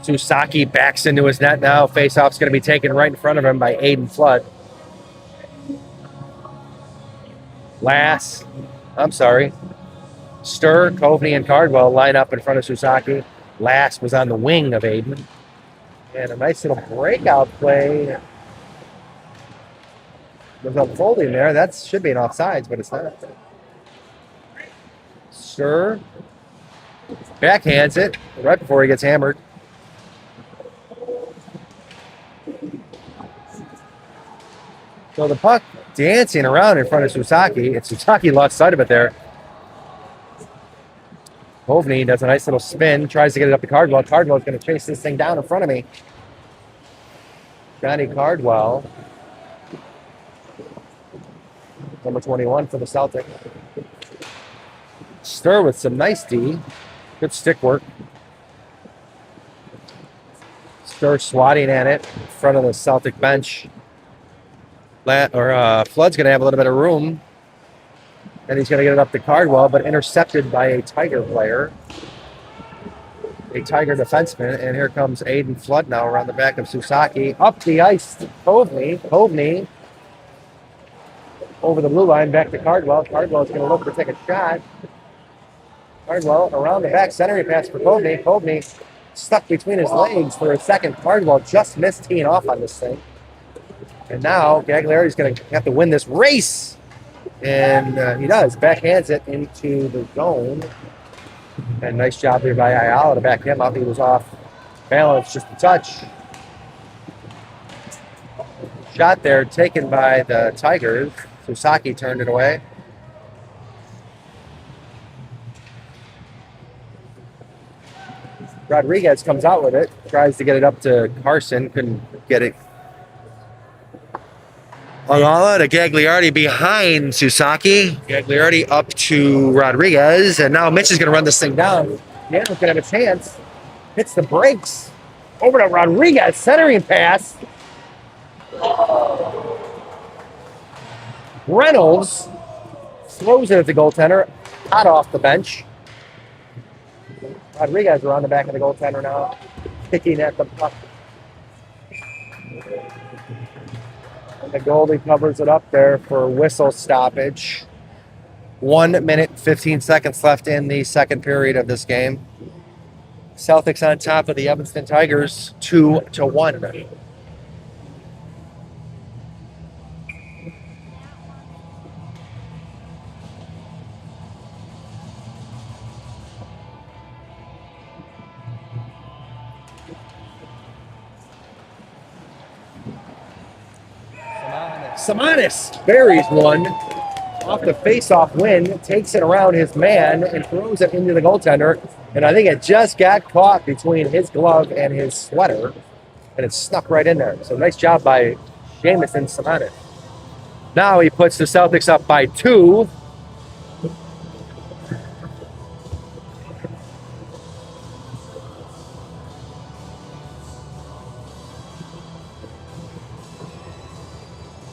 Susaki backs into his net now. Faceoff's going to be taken right in front of him by Aiden Flood. Stir, Coveney, and Cardwell line up in front of Susaki. Lass was on the wing of Aiden. And a nice little breakout play was unfolding there. That should be an offsides, but it's not. Stir backhands it right before he gets hammered. So the puck dancing around in front of Susaki. And Susaki lost sight of it there. Coveney does a nice little spin, tries to get it up to Cardwell. Cardwell's going to chase this thing down in front of me. Johnny Cardwell, number 21 for the Celtics. Stir with some nice D. Good stick work. Stir swatting at it in front of the Celtic bench. Flood's going to have a little bit of room. And he's going to get it up to Cardwell, but intercepted by a Tiger player. A Tiger defenseman. And here comes Aiden Flood now around the back of Susaki. Up the ice to Coveney. Coveney over the blue line back to Cardwell. Cardwell is going to look to take a shot. Cardwell around the back, centering pass for Coveney. Coveney stuck between his legs for a second. Cardwell just missed teeing off on this thing. And now Gagliardi's going to have to win this race. And he does. Backhands it into the zone. And nice job here by Ayala to back him up. He was off balance just a touch. Shot there taken by the Tigers. Susaki turned it away. Rodriguez comes out with it. Tries to get it up to Carson. Couldn't get it. Ayala to Gagliardi behind Susaki. Gagliardi up to Rodriguez. And now Mitch is going to run this thing down. Daniel's going to have a chance. Hits the brakes. Over to Rodriguez. Centering pass. Reynolds throws it at the goaltender. Hot off the bench. Rodriguez around the back of the goaltender now. Kicking at the puck. The goalie covers it up there for whistle stoppage. 1 minute, 15 seconds left in the second period of this game. Celtics on top of the Evanston Tigers, 2-1. Samanis buries one off the face-off win, takes it around his man and throws it into the goaltender. And I think it just got caught between his glove and his sweater, and it snuck right in there. So nice job by Jamison Samanis. Now he puts the Celtics up by 2.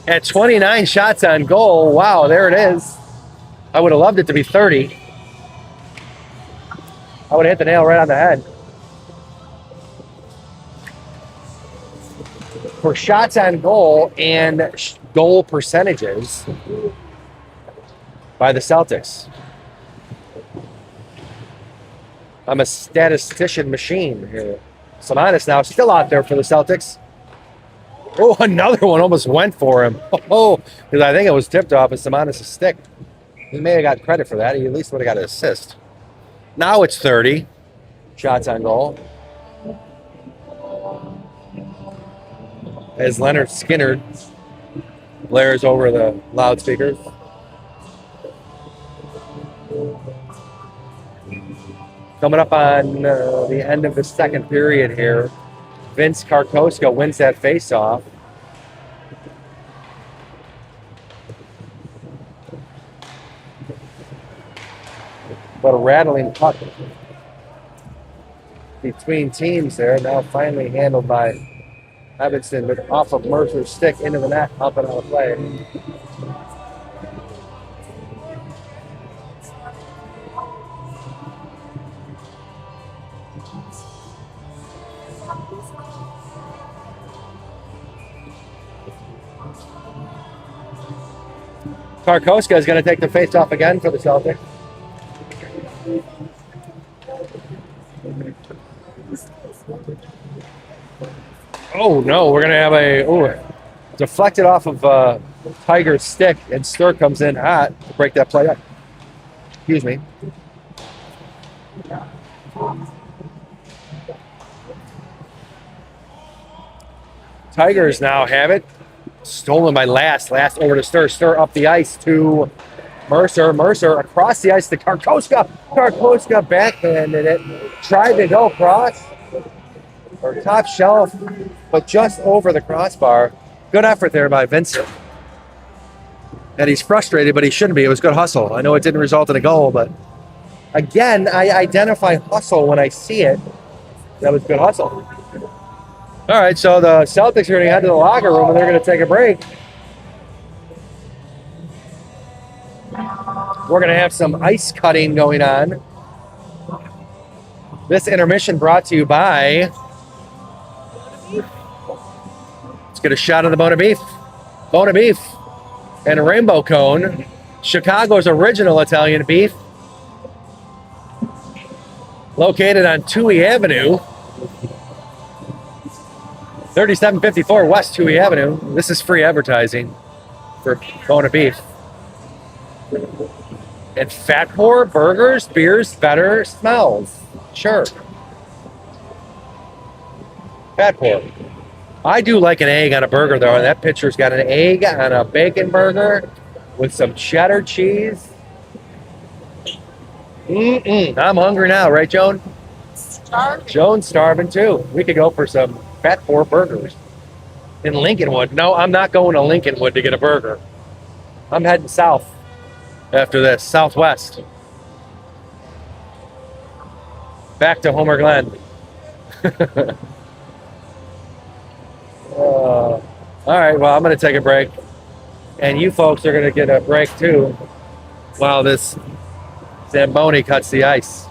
At 29 shots on goal. Wow, there it is. I would have loved it to be 30. I would have hit the nail right on the head. For shots on goal and goal percentages by the Celtics. I'm a statistician machine here. Samanis now still out there for the Celtics. Oh, another one almost went for him. Oh, because I think it was tipped off of Samanis' stick. He may have got credit for that. He at least would have got an assist. Now it's 30 shots on goal. As Leonard Skinner blares over the loudspeakers. Coming up on the end of the second period here, Vince Karkoska wins that faceoff. But a rattling puck between teams there. Now finally handled by Evanston, but off of Mercer's stick into the net, up and out of play. Karkoska is going to take the face-off again for the Celtics. Oh, no, we're going to have deflected off of Tiger's stick, and Stir comes in hot to break that play up. Excuse me. Tigers now have it. Stolen by Last over to Stir. Stir up the ice to Mercer. Mercer across the ice to Karkoska. Karkoska backhanded it. Tried to go across or top shelf, but just over the crossbar. Good effort there by Vincent. And he's frustrated, but he shouldn't be. It was good hustle. I know it didn't result in a goal, but again, I identify hustle when I see it. That was good hustle. All right, so the Celtics are going to head to the locker room, and they're going to take a break. We're going to have some ice cutting going on. This intermission brought to you by... Let's get a shot of the Bona Beef. Bona Beef and a Rainbow Cone. Chicago's original Italian beef. Located on Touhy Avenue. 3754 West Touhy Avenue. This is free advertising for Bona Beef. And fat pour, burgers, beers, better smells. Sure. Fat pour. I do like an egg on a burger, though. And that picture's got an egg on a bacon burger with some cheddar cheese. I'm hungry now, right, Joan? Starving. Joan's starving, too. We could go for some fat pour burgers in Lincolnwood. No, I'm not going to Lincolnwood to get a burger. I'm heading south after this, southwest. Back to Homer Glen. All right, well, I'm going to take a break. And you folks are going to get a break, too, while this Zamboni cuts the ice.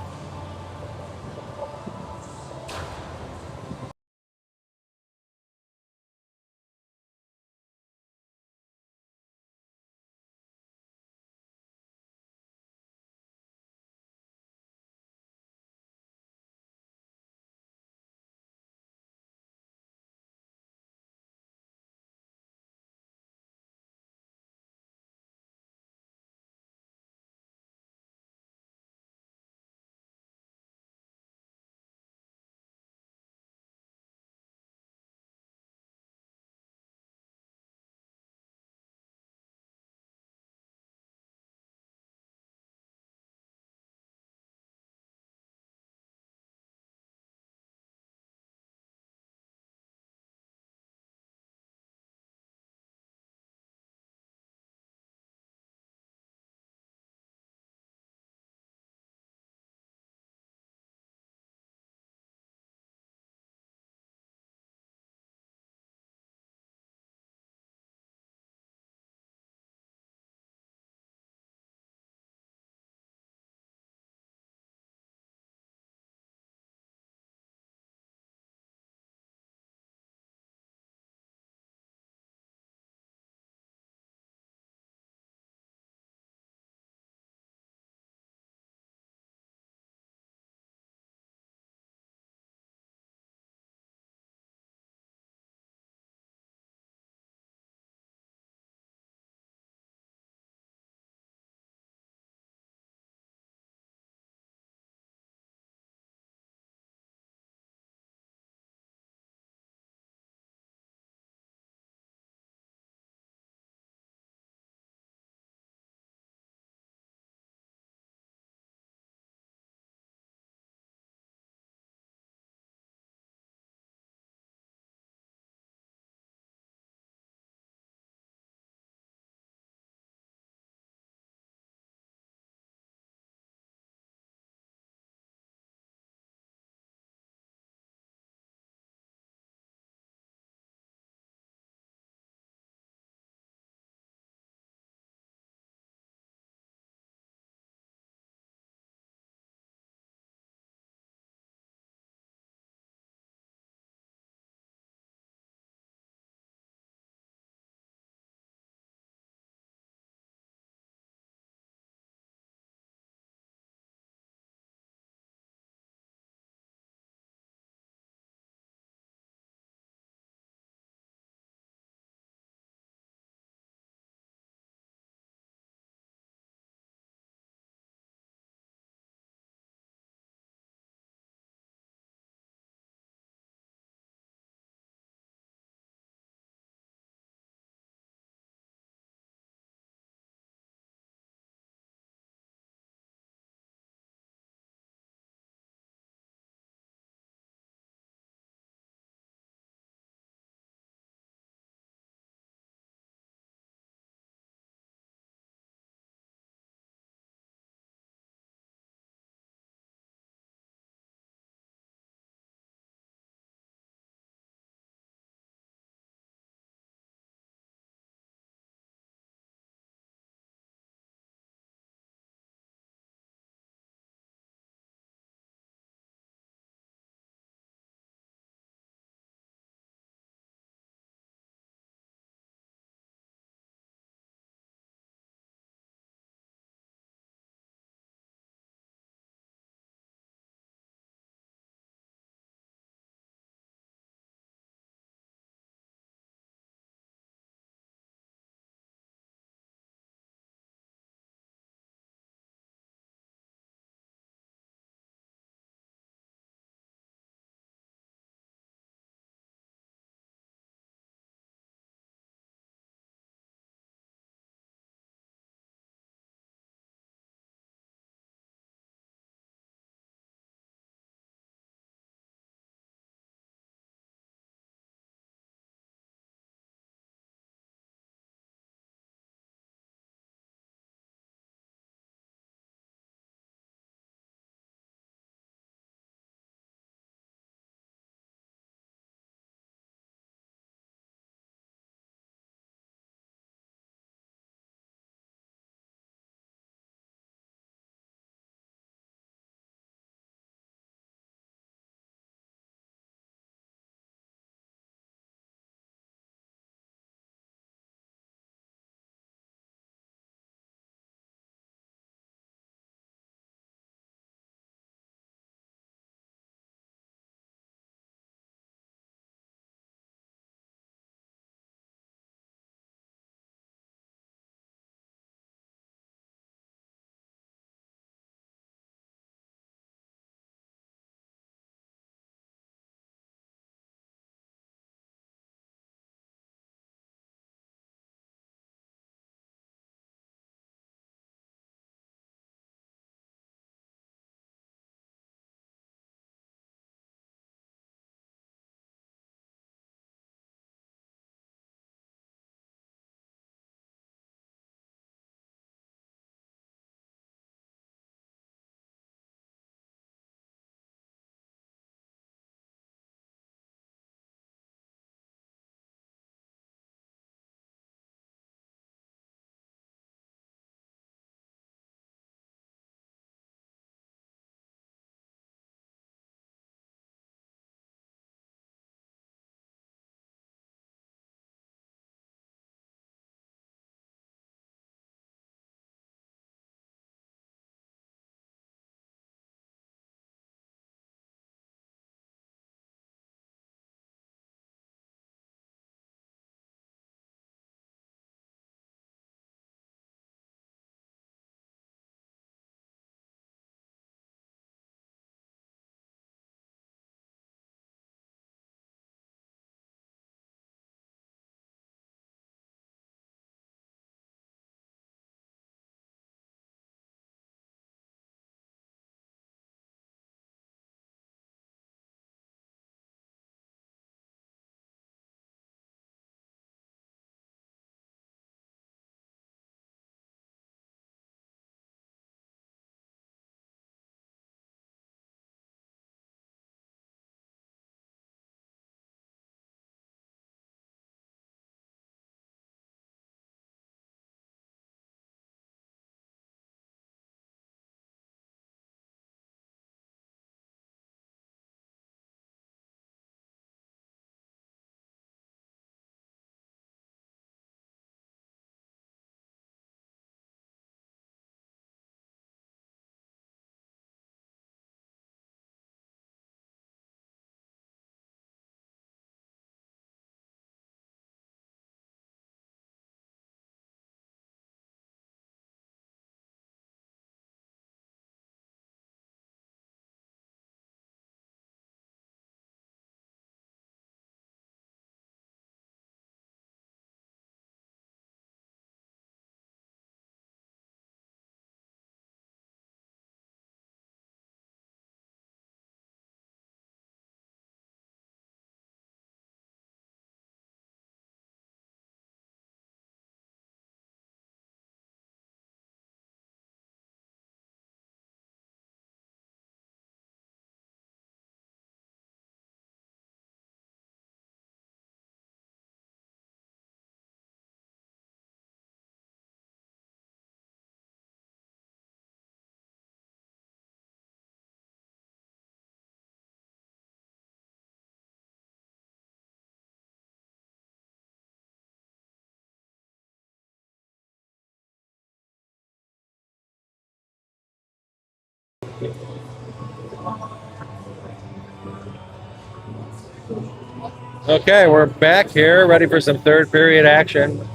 Okay, we're back here, ready for some third period action.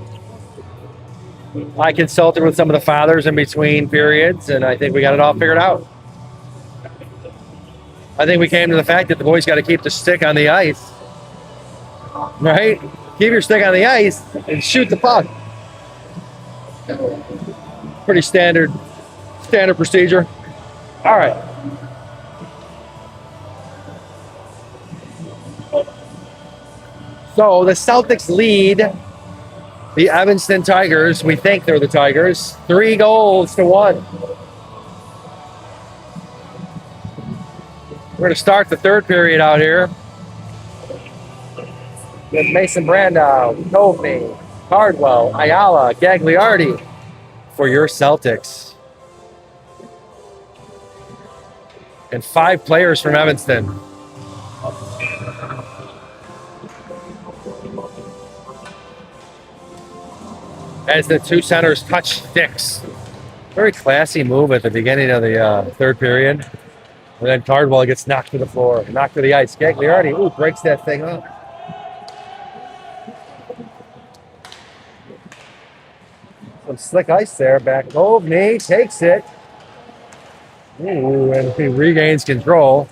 I consulted with some of the fathers in between periods, and I think we got it all figured out. I think we came to the fact that the boys got to keep the stick on the ice, right? Keep your stick on the ice and shoot the puck. Pretty standard procedure. All right. So the Celtics lead the Evanston Tigers. We think they're the Tigers. 3-1. We're going to start the third period out here with Mason Brandow, Tovey, Cardwell, Ayala, Gagliardi for your Celtics. And 5 players from Evanston. As the 2 centers touch sticks. Very classy move at the beginning of the third period. And then Cardwell gets knocked to the floor, knocked to the ice. Gagliardi, breaks that thing up. Some slick ice there. Back Tovey takes it. And he regains control.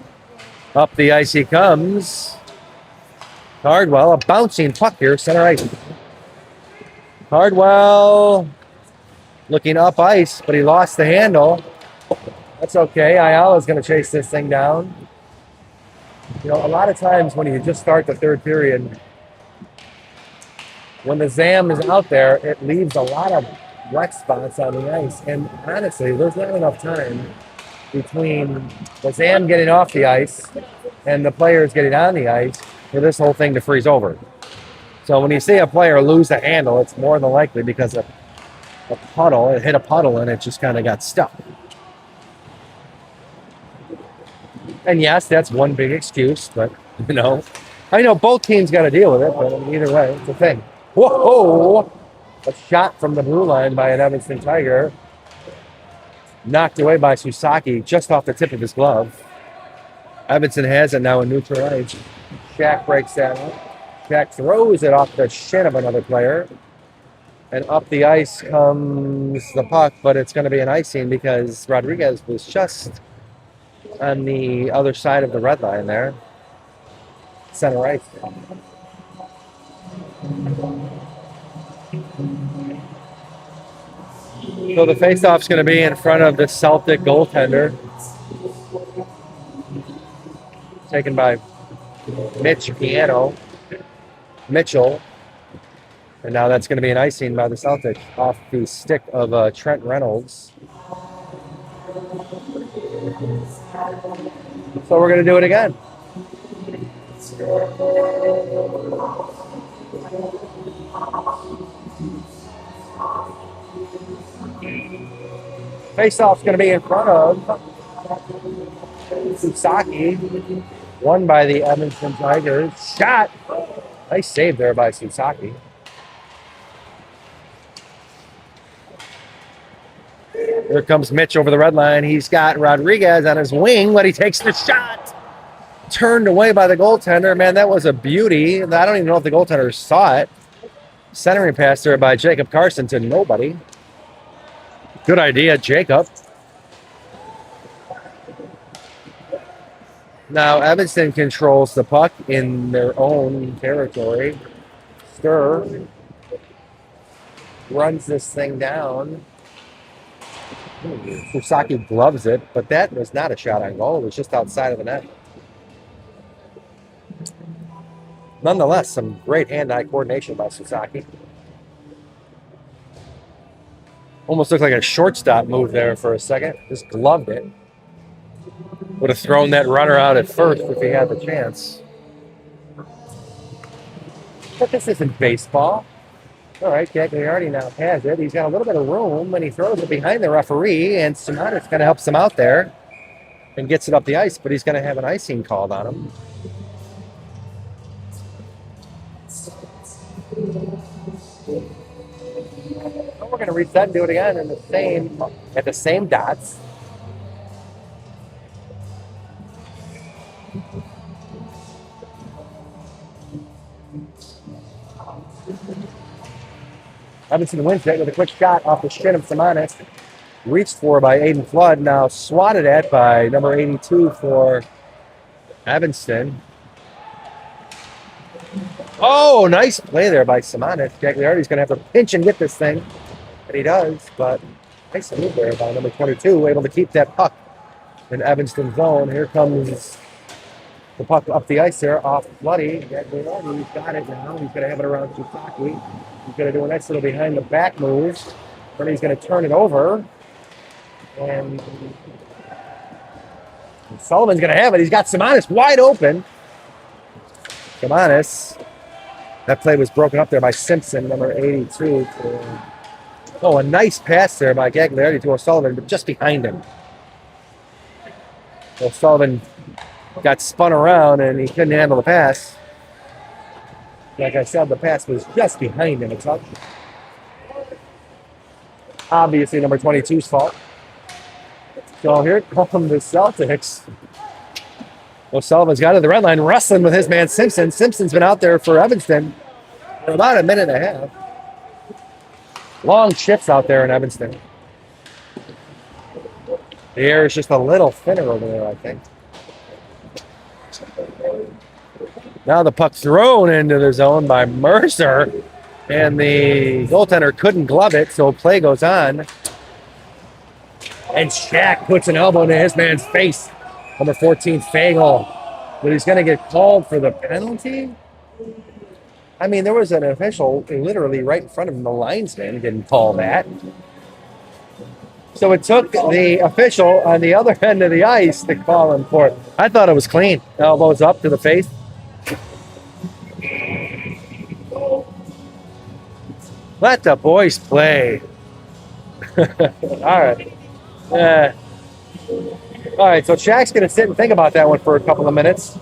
Up the ice he comes. Cardwell, a bouncing puck here, center ice. Cardwell looking up ice, but he lost the handle. That's okay. Ayala's going to chase this thing down. You know, a lot of times when you just start the third period, when the Zam is out there, it leaves a lot of wet spots on the ice. And honestly, there's not enough time between the Zam getting off the ice and the players getting on the ice for this whole thing to freeze over. So when you see a player lose the handle, it's more than likely because of a puddle. It hit a puddle and it just kind of got stuck. And yes, that's one big excuse, but you know, I know both teams got to deal with it, but either way, it's a thing. Whoa! A shot from the blue line by an Evanston Tiger. Knocked away by Susaki just off the tip of his glove. Evanston has it now in neutral ice. Shaq breaks that up. Shaq throws it off the shin of another player. And up the ice comes the puck, but it's going to be an icing because Rodriguez was just on the other side of the red line there. Center ice. So the faceoff's going to be in front of the Celtic goaltender. Taken by Mitchell. And now that's going to be an icing by the Celtics off the stick of Trent Reynolds. So we're going to do it again. Face-off's going to be in front of Susaki. Won by the Evanston Tigers. Shot! Nice save there by Susaki. Here comes Mitch over the red line. He's got Rodriguez on his wing, but he takes the shot. Turned away by the goaltender. Man, that was a beauty. I don't even know if the goaltender saw it. Centering pass there by Jacob Carson to nobody. Good idea, Jacob. Now, Evanston controls the puck in their own territory. Stir runs this thing down. Susaki gloves it, but that was not a shot on goal. It was just outside of the net. Nonetheless, some great hand-eye coordination by Susaki. Almost looked like a shortstop move there for a second. Just gloved it. Would have thrown that runner out at first if he had the chance. But this isn't baseball. All right, Gagliardi now has it. He's got a little bit of room, and he throws it behind the referee, and Simonis kind of helps him out there and gets it up the ice, but he's going to have an icing called on him. We're going to reset and do it again in at the same dots. Evanston wins it with a quick shot off the shin of Simonis. Reached for by Aiden Flood. Now swatted at by number 82 for Evanston. Oh, nice play there by Simonis. Gagliardi's going to have to pinch and get this thing. And he does, but nice move there by number 22, able to keep that puck in Evanston's zone. Here comes the puck up the ice there off Bloody. Gagliardi's got it now. He's going to have it around Susaki. He's going to do a nice little behind the back move. Then he's going to turn it over. And Sullivan's going to have it. He's got Simonis wide open. Simonis. That play was broken up there by Simpson, number 82. Oh, a nice pass there by Gagliardi to O'Sullivan, but just behind him. O'Sullivan got spun around and he couldn't handle the pass. Like I said, the pass was just behind him. It's obviously number 22's fault. So here come the Celtics. O'Sullivan's got to the red line, wrestling with his man Simpson. Simpson's been out there for Evanston for about a minute and a half. Long shifts out there in Evanston. The air is just a little thinner over there, I think. Now the puck thrown into the zone by Mercer, and the goaltender couldn't glove it, so play goes on. And Shaq puts an elbow into his man's face. Number 14, Fagel. But he's going to get called for the penalty? I mean, there was an official literally right in front of him. The linesman didn't call that. So it took the official on the other end of the ice to call him for it. I thought it was clean. Elbows up to the face. Let the boys play. All right. All right, so Shaq's going to sit and think about that one for a couple of minutes.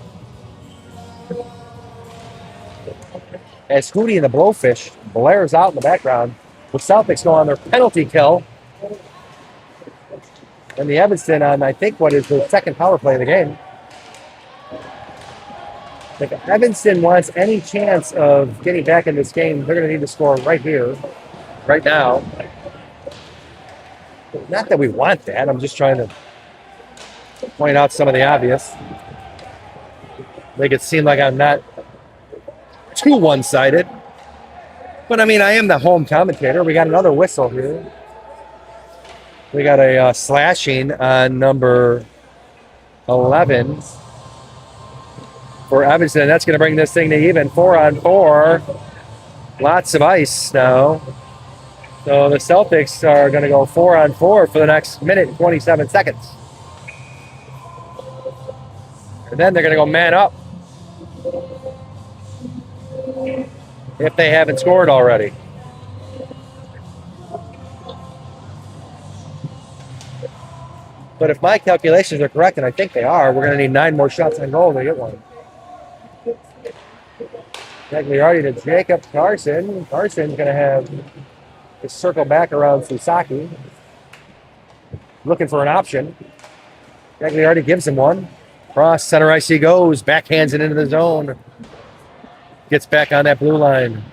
As Hootie and the Blowfish blares out in the background, the Celtics go on their penalty kill. And the Evanston on, I think, what is the second power play of the game. If Evanston wants any chance of getting back in this game, they're going to need to score right here, right now. Not that we want that. I'm just trying to point out some of the obvious. Make it seem like I'm not too one-sided. But, I mean, I am the home commentator. We got another whistle here. We got a slashing on number 11 for Evanston. That's going to bring this thing to even 4-on-4. Lots of ice now. So the Celtics are going to go 4-on-4 for the next minute and 27 seconds. And then they're going to go man up. If they haven't scored already. But if my calculations are correct, and I think they are, we're going to need 9 more shots on goal to get one. Gagliardi to Jacob Carson. Carson's going to have to circle back around Susaki. Looking for an option. Gagliardi gives him one. Cross center ice he goes. Backhands it into the zone. Gets back on that blue line.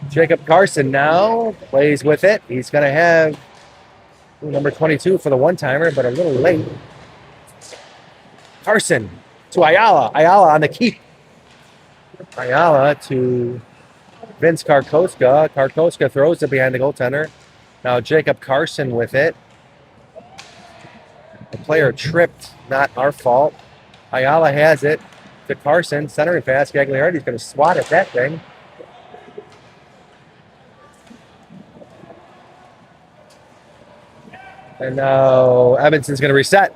Jacob Carson now plays with it. He's going to have number 22 for the one-timer, but a little late. Carson to Ayala. Ayala on the keep. Ayala to Vince Karkoska. Karkoska throws it behind the goaltender. Now Jacob Carson with it. The player tripped, not our fault. Ayala has it to Carson. Centering pass. Gagliardi's going to swat at that thing. And now Evanston's going to reset.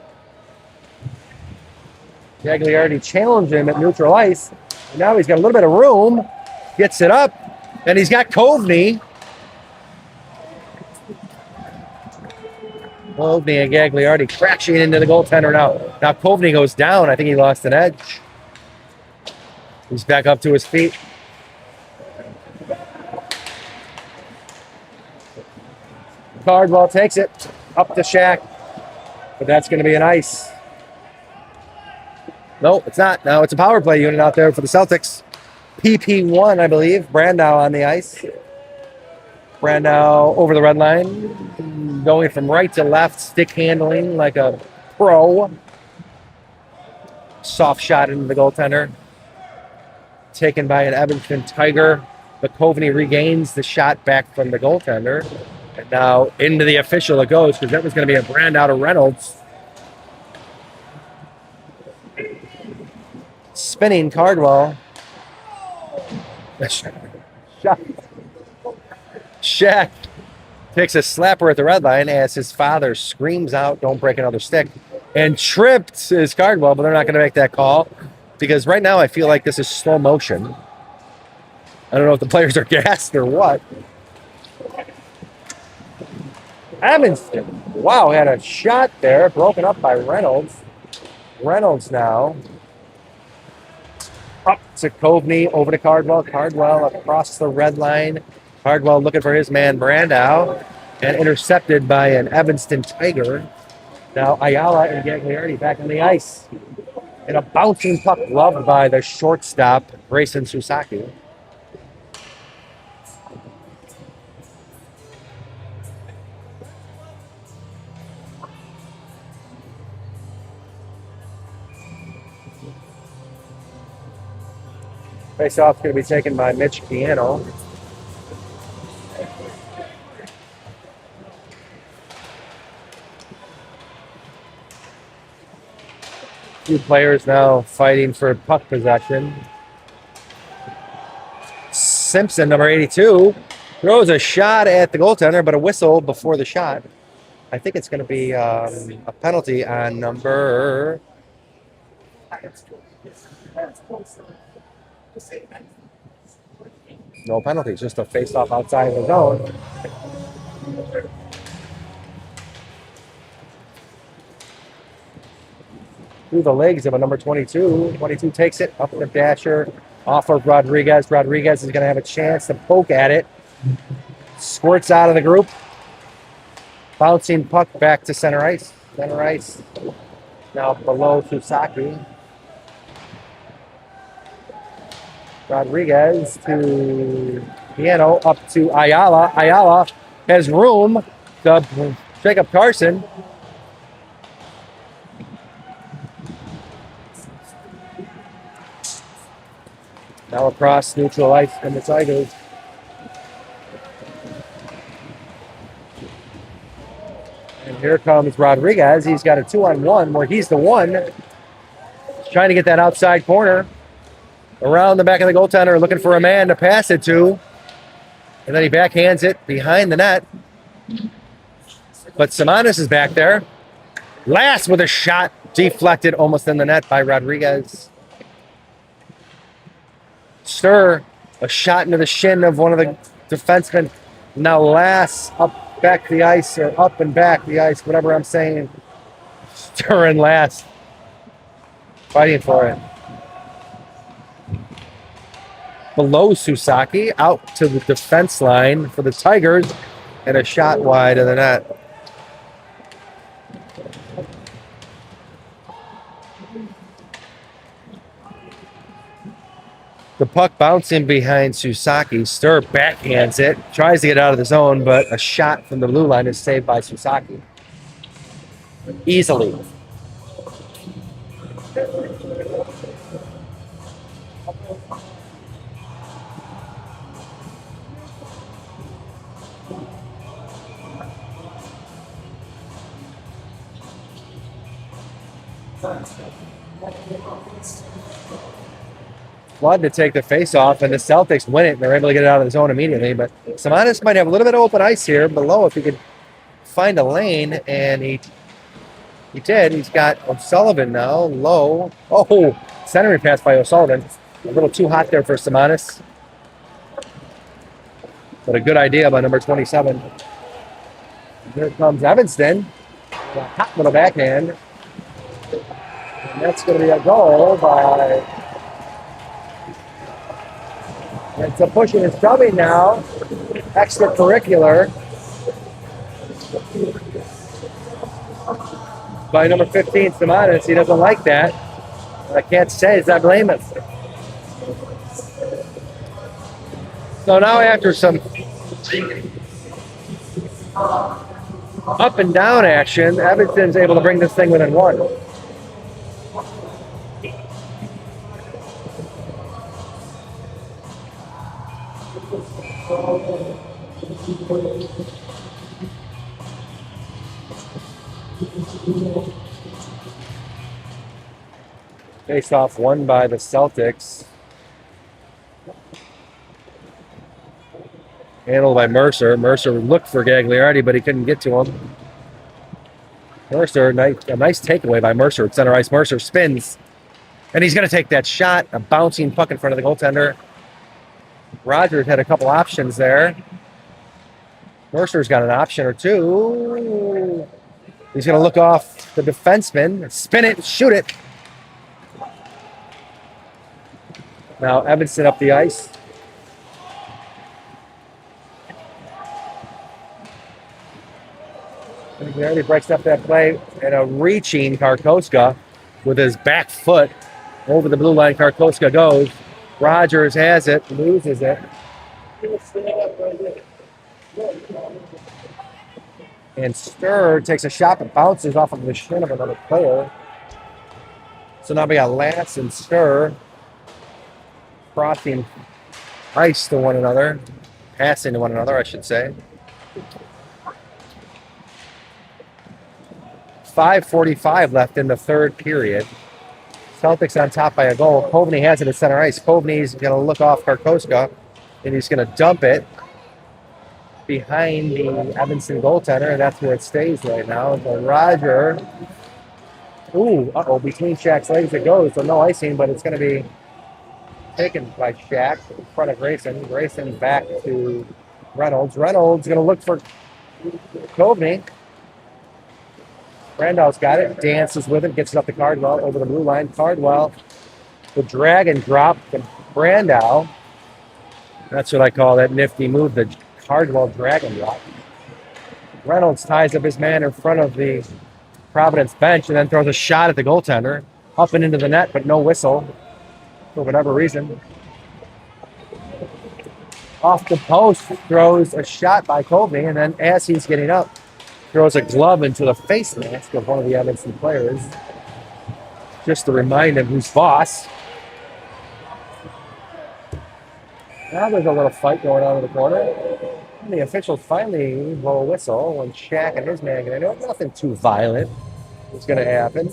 Gagliardi challenged him at neutral ice. And now he's got a little bit of room. Gets it up. And he's got Kovney. Kovney and Gagliardi crashing into the goaltender now. Now Kovney goes down. I think he lost an edge. He's back up to his feet. Cardwell takes it up to Shaq. But that's going to be an ice. No, it's not. Now it's a power play unit out there for the Celtics. PP1, I believe. Brandow on the ice. Brandow over the red line. Going from right to left, stick handling like a pro. Soft shot into the goaltender. Taken by an Evanston Tiger. McCovney regains the shot back from the goaltender. And now into the official it goes, because that was going to be a Brandow to Reynolds. Spinning Cardwell. Shaq takes a slapper at the red line as his father screams out, "Don't break another stick," and tripped his Cardwell, but they're not going to make that call because right now I feel like this is slow motion. I don't know if the players are gassed or what. Evanston, wow, had a shot there, broken up by Reynolds. Reynolds now up to Coveney, over to Cardwell. Cardwell across the red line. Cardwell looking for his man Brandow, and intercepted by an Evanston Tiger. Now Ayala and Gagliardi back on the ice. And a bouncing puck loved by the shortstop, Grayson Susaki. Face-off going to be taken by Mitch Piano. Two players now fighting for puck possession. Simpson, number 82, throws a shot at the goaltender, but a whistle before the shot. I think it's going to be a penalty on number... No penalties, just a face-off outside the zone. Through the legs of a number 22. 22 takes it up the dasher off of Rodriguez. Rodriguez is going to have a chance to poke at it. Squirts out of the group. Bouncing puck back to center ice. Center ice now below Susaki. Rodriguez to Piano, up to Ayala. Ayala has room to pick up Carson. Now across neutral ice from the Tigers. And here comes Rodriguez. He's got a 2-on-1 where he's the one. He's trying to get that outside corner. Around the back of the goaltender, looking for a man to pass it to. And then he backhands it behind the net. But Simonis is back there. Last with a shot deflected almost in the net by Rodriguez. Stir, a shot into the shin of one of the defensemen. Now Lass up back the ice, or up and back the ice, whatever I'm saying. Stir and Lass fighting for it. Below Susaki, out to the defense line for the Tigers, and a shot wide of the net. The puck bouncing behind Susaki. Stir backhands it, tries to get out of the zone, but a shot from the blue line is saved by Susaki. Easily. Flood to take the face off, and the Celtics win it, and they're able to get it out of the zone immediately. But Simonis might have a little bit of open ice here below if he could find a lane, and he did. He's got O'Sullivan now, low. Oh, centering pass by O'Sullivan. A little too hot there for Simonis. But a good idea by number 27. Here comes Evanston. A hot little backhand. And that's going to be a goal by... It's a pushing and shoving now. Extracurricular. By number 15, Simonis. He doesn't like that. I can't say is I blame him. So now after some up and down action, Evanston's able to bring this thing within one. Face off won by the Celtics. Handled by Mercer. Mercer looked for Gagliardi, but he couldn't get to him. Mercer, a nice takeaway by Mercer. Center ice. Mercer spins. And he's going to take that shot. A bouncing puck in front of the goaltender. Rogers had a couple options there. Mercer's got an option or two. He's going to look off the defenseman. Spin it. Shoot it. Now Evanston up the ice. And he already breaks up that play. And a reaching Karkoska with his back foot over the blue line. Karkoska goes. Rogers has it, loses it. And Sturr takes a shot that bounces off of the shin of another player. So now we got Lance and Sturr crossing ice to one another, passing to one another, I should say. 5:45 left in the third period. Celtics on top by a goal. Kovney has it at center ice. Kovney's going to look off Karkoska, and he's going to dump it behind the Evanston goaltender, and that's where it stays right now. So Roger, between Shaq's legs it goes, so no icing, but it's going to be taken by Shaq in front of Grayson. Grayson back to Reynolds. Reynolds going to look for Kovney. Randall's got it, dances with it, gets it up to Cardwell over the blue line. Cardwell, the drag and drop to Brandau. That's what I call that nifty move, the Cardwell drag and drop. Reynolds ties up his man in front of the Providence bench and then throws a shot at the goaltender, up and into the net, but no whistle for whatever reason. Off the post, throws a shot by Kovney, and then as he's getting up, throws a glove into the face mask of one of the Evanston players, just to remind him who's boss. Now there's a little fight going on in the corner. And the officials finally blow a whistle when Shaq and his man get into it. Nothing too violent is going to happen.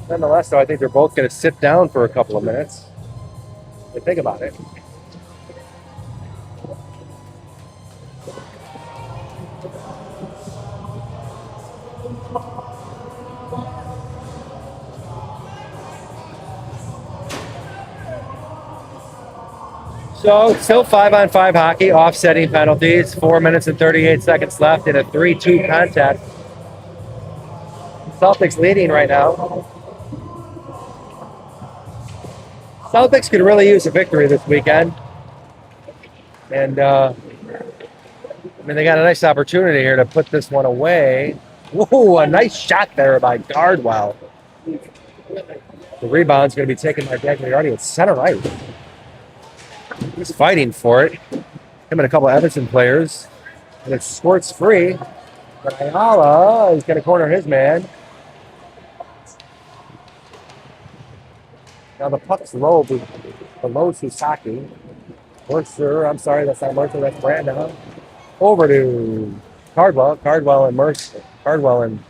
Nonetheless, though, I think they're both going to sit down for a couple of minutes and think about it. So, still 5-on-5 hockey, offsetting penalties, 4 minutes and 38 seconds left in a 3-2 contest. Celtics leading right now. Celtics could really use a victory this weekend. And, they got a nice opportunity here to put this one away. Whoa, a nice shot there by Cardwell. The rebound's going to be taken by Gagliardi at center ice. He's fighting for it. Him and a couple of Evanston players. And it squirts free. But Ayala is going to corner his man. Now the puck's low below Susaki. Mercer, I'm sorry, that's not Mercer, that's Brandon. Over to Cardwell. Cardwell and Mercer. Cardwell and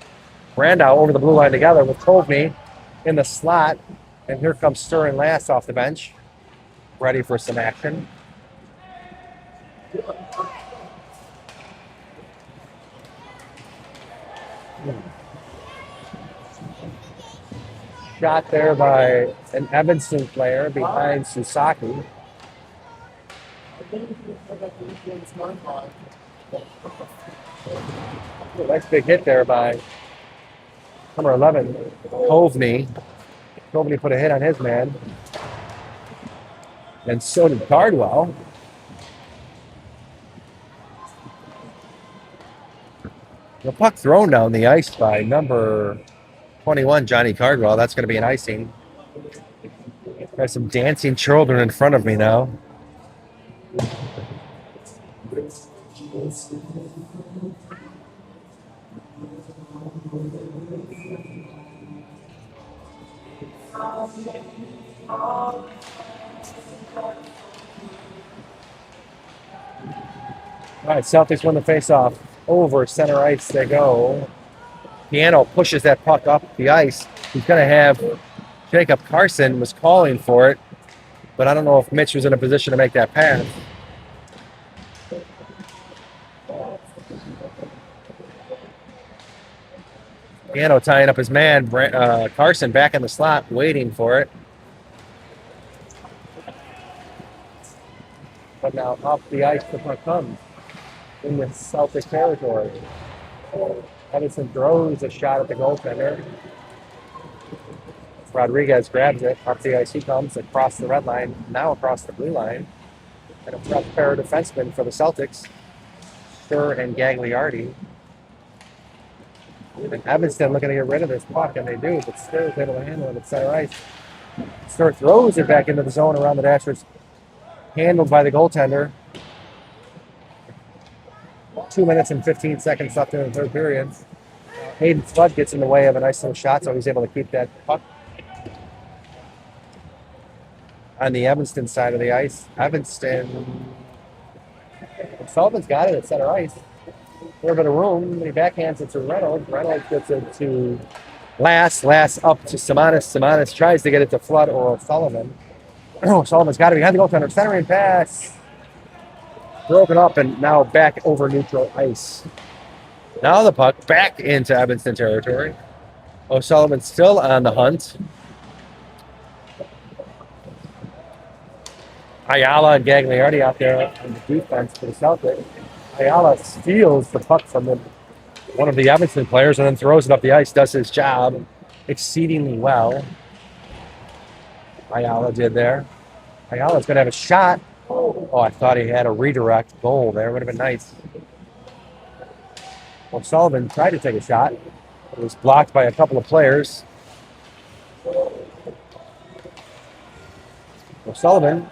Brandau over the blue line together with Kovney in the slot. And here comes Sturr and Lass off the bench, ready for some action. Shot there by an Evanston player behind Susaki. Nice big hit there by number 11, Kovney. Kovney put a hit on his man. And so did Cardwell. The puck thrown down the ice by number 21, Johnny Cardwell. That's going to be an icing. Got some dancing children in front of me now. All right, Celtics win the face-off. Over center ice they go. Piano pushes that puck up the ice. He's going to have Jacob Carson was calling for it, but I don't know if Mitch was in a position to make that pass. Piano tying up his man, Carson back in the slot, waiting for it. But now off the ice the puck comes in the Celtic territory. Edison throws a shot at the goaltender. Rodriguez grabs it. Up the ice he comes across the red line, now across the blue line. And a fresh pair of defensemen for the Celtics, Stur and Gagliardi. And Evanston looking to get rid of this puck, and they do, but Stur is able to handle it at center ice. Stur throws it back into the zone around the Dashers, handled by the goaltender. 2 minutes and 15 seconds left in the third period. Hayden Flood gets in the way of a nice little shot, so he's able to keep that puck on the Evanston side of the ice. Evanston. Sullivan's got it at center ice. A little bit of room. He backhands it to Reynolds. Reynolds gets it to Lass. Lass up to Simonis. Simonis tries to get it to Flood or Sullivan. Sullivan's got it behind the goaltender. Centering pass. Broken up and now back over neutral ice. Now the puck back into Evanston territory. O'Sullivan still on the hunt. Ayala and Gagliardi out there on the defense for the Celtics. Ayala steals the puck from one of the Evanston players and then throws it up the ice, does his job exceedingly well. Ayala did there. Ayala's going to have a shot. Oh, I thought he had a redirect goal there. Would have been nice. O'Sullivan tried to take a shot. It was blocked by a couple of players. O'Sullivan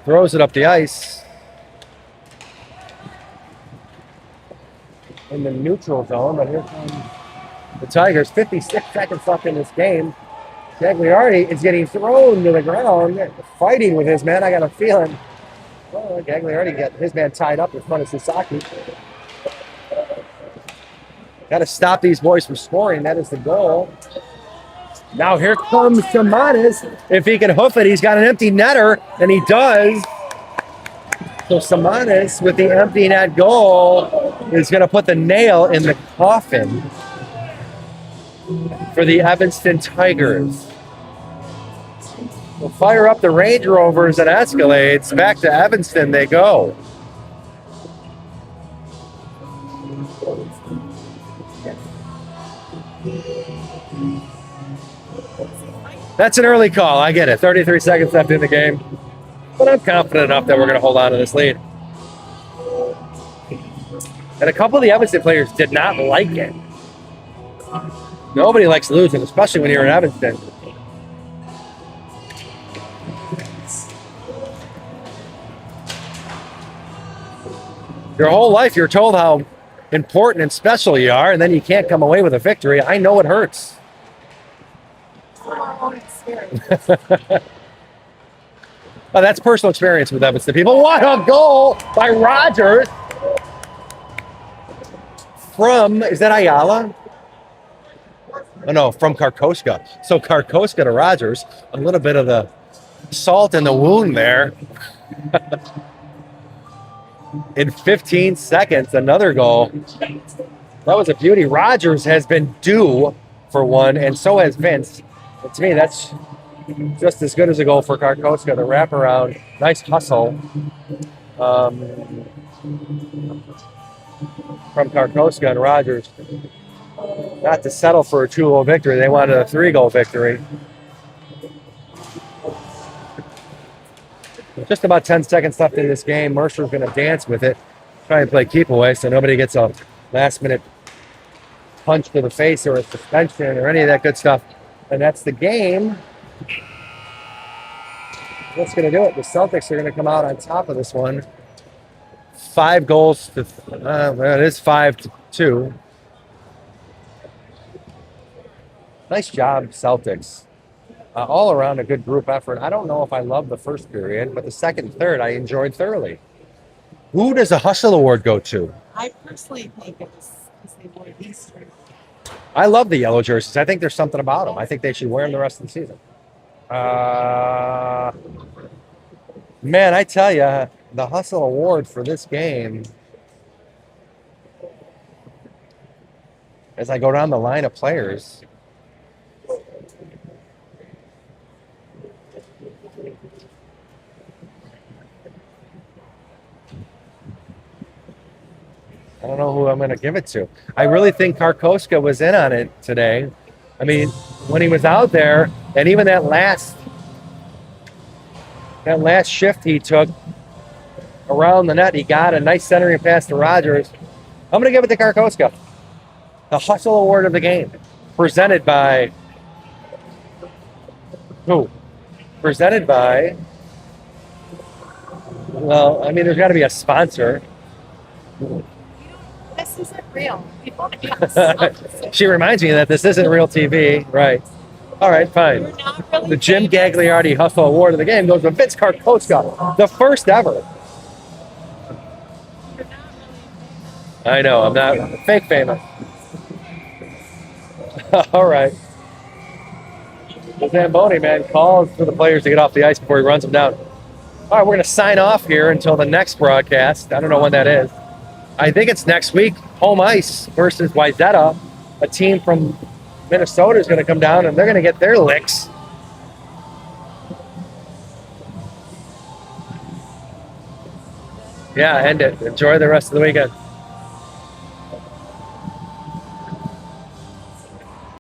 throws it up the ice in the neutral zone, but here comes the Tigers. 56 seconds left in this game. Gagliardi is getting thrown to the ground, fighting with his man. I got a feeling. Oh, Gagliardi got his man tied up in front of Sasaki. Got to stop these boys from scoring. That is the goal. Now here comes Simonis. If he can hoof it, he's got an empty netter, and he does. So Simonis with the empty net goal is going to put the nail in the coffin for the Evanston Tigers. We'll fire up the Range Rovers and Escalades. Back to Evanston they go. That's an early call. I get it. 33 seconds left in the game. But I'm confident enough that we're going to hold on to this lead. And a couple of the Evanston players did not like it. Nobody likes losing, especially when you're in Evanston. Your whole life you're told how important and special you are, and then you can't come away with a victory. I know it hurts. Oh, that's personal experience with Evanston people. What a goal by Rogers from, is that Ayala? Oh no, from Karkoska. So Karkoska to Rogers, a little bit of the salt in the wound there. In 15 seconds, another goal. That was a beauty. Rogers has been due for one, and so has Vince. But to me, that's just as good as a goal for Karkoska. The wraparound, nice hustle from Karkoska and Rogers. Not to settle for a 2-0 victory. They wanted a 3-goal victory. Just about 10 seconds left in this game. Mercer's going to dance with it, try and play keep away so nobody gets a last-minute punch to the face or a suspension or any of that good stuff. And that's the game. What's going to do it? The Celtics are going to come out on top of this one. 5 goals to, well, it is 5-2. Nice job, Celtics. All around a good group effort. I don't know if I love the first period, but the second and third I enjoyed thoroughly. Who does the Hustle Award go to? I personally think it was because they wore Easter. I love the yellow jerseys. I think there's something about them. I think they should wear them the rest of the season. Man, I tell you, the Hustle Award for this game, as I go down the line of players, I don't know who I'm going to give it to. I really think Karkoska was in on it today. I mean, when he was out there, and even that last shift he took around the net, he got a nice centering pass to Rogers. I'm going to give it to Karkoska. The Hustle Award of the game, presented by who? Presented by. Well, I mean, there's got to be a sponsor. This isn't real. People can't She reminds me that this isn't real TV. Right. All right, fine. You're not really The Jim famous. Gagliardi Hustle Award of the game goes to Vince Karkoska, the first ever. You're not really famous. I know, I'm not fake famous. All right. The Zamboni, man, calls for the players to get off the ice before he runs them down. All right, we're going to sign off here until the next broadcast. I don't know when that is. I think it's next week. Home ice versus Wyzetta. A team from Minnesota is going to come down, and they're going to get their licks. Yeah, end it. Enjoy the rest of the weekend.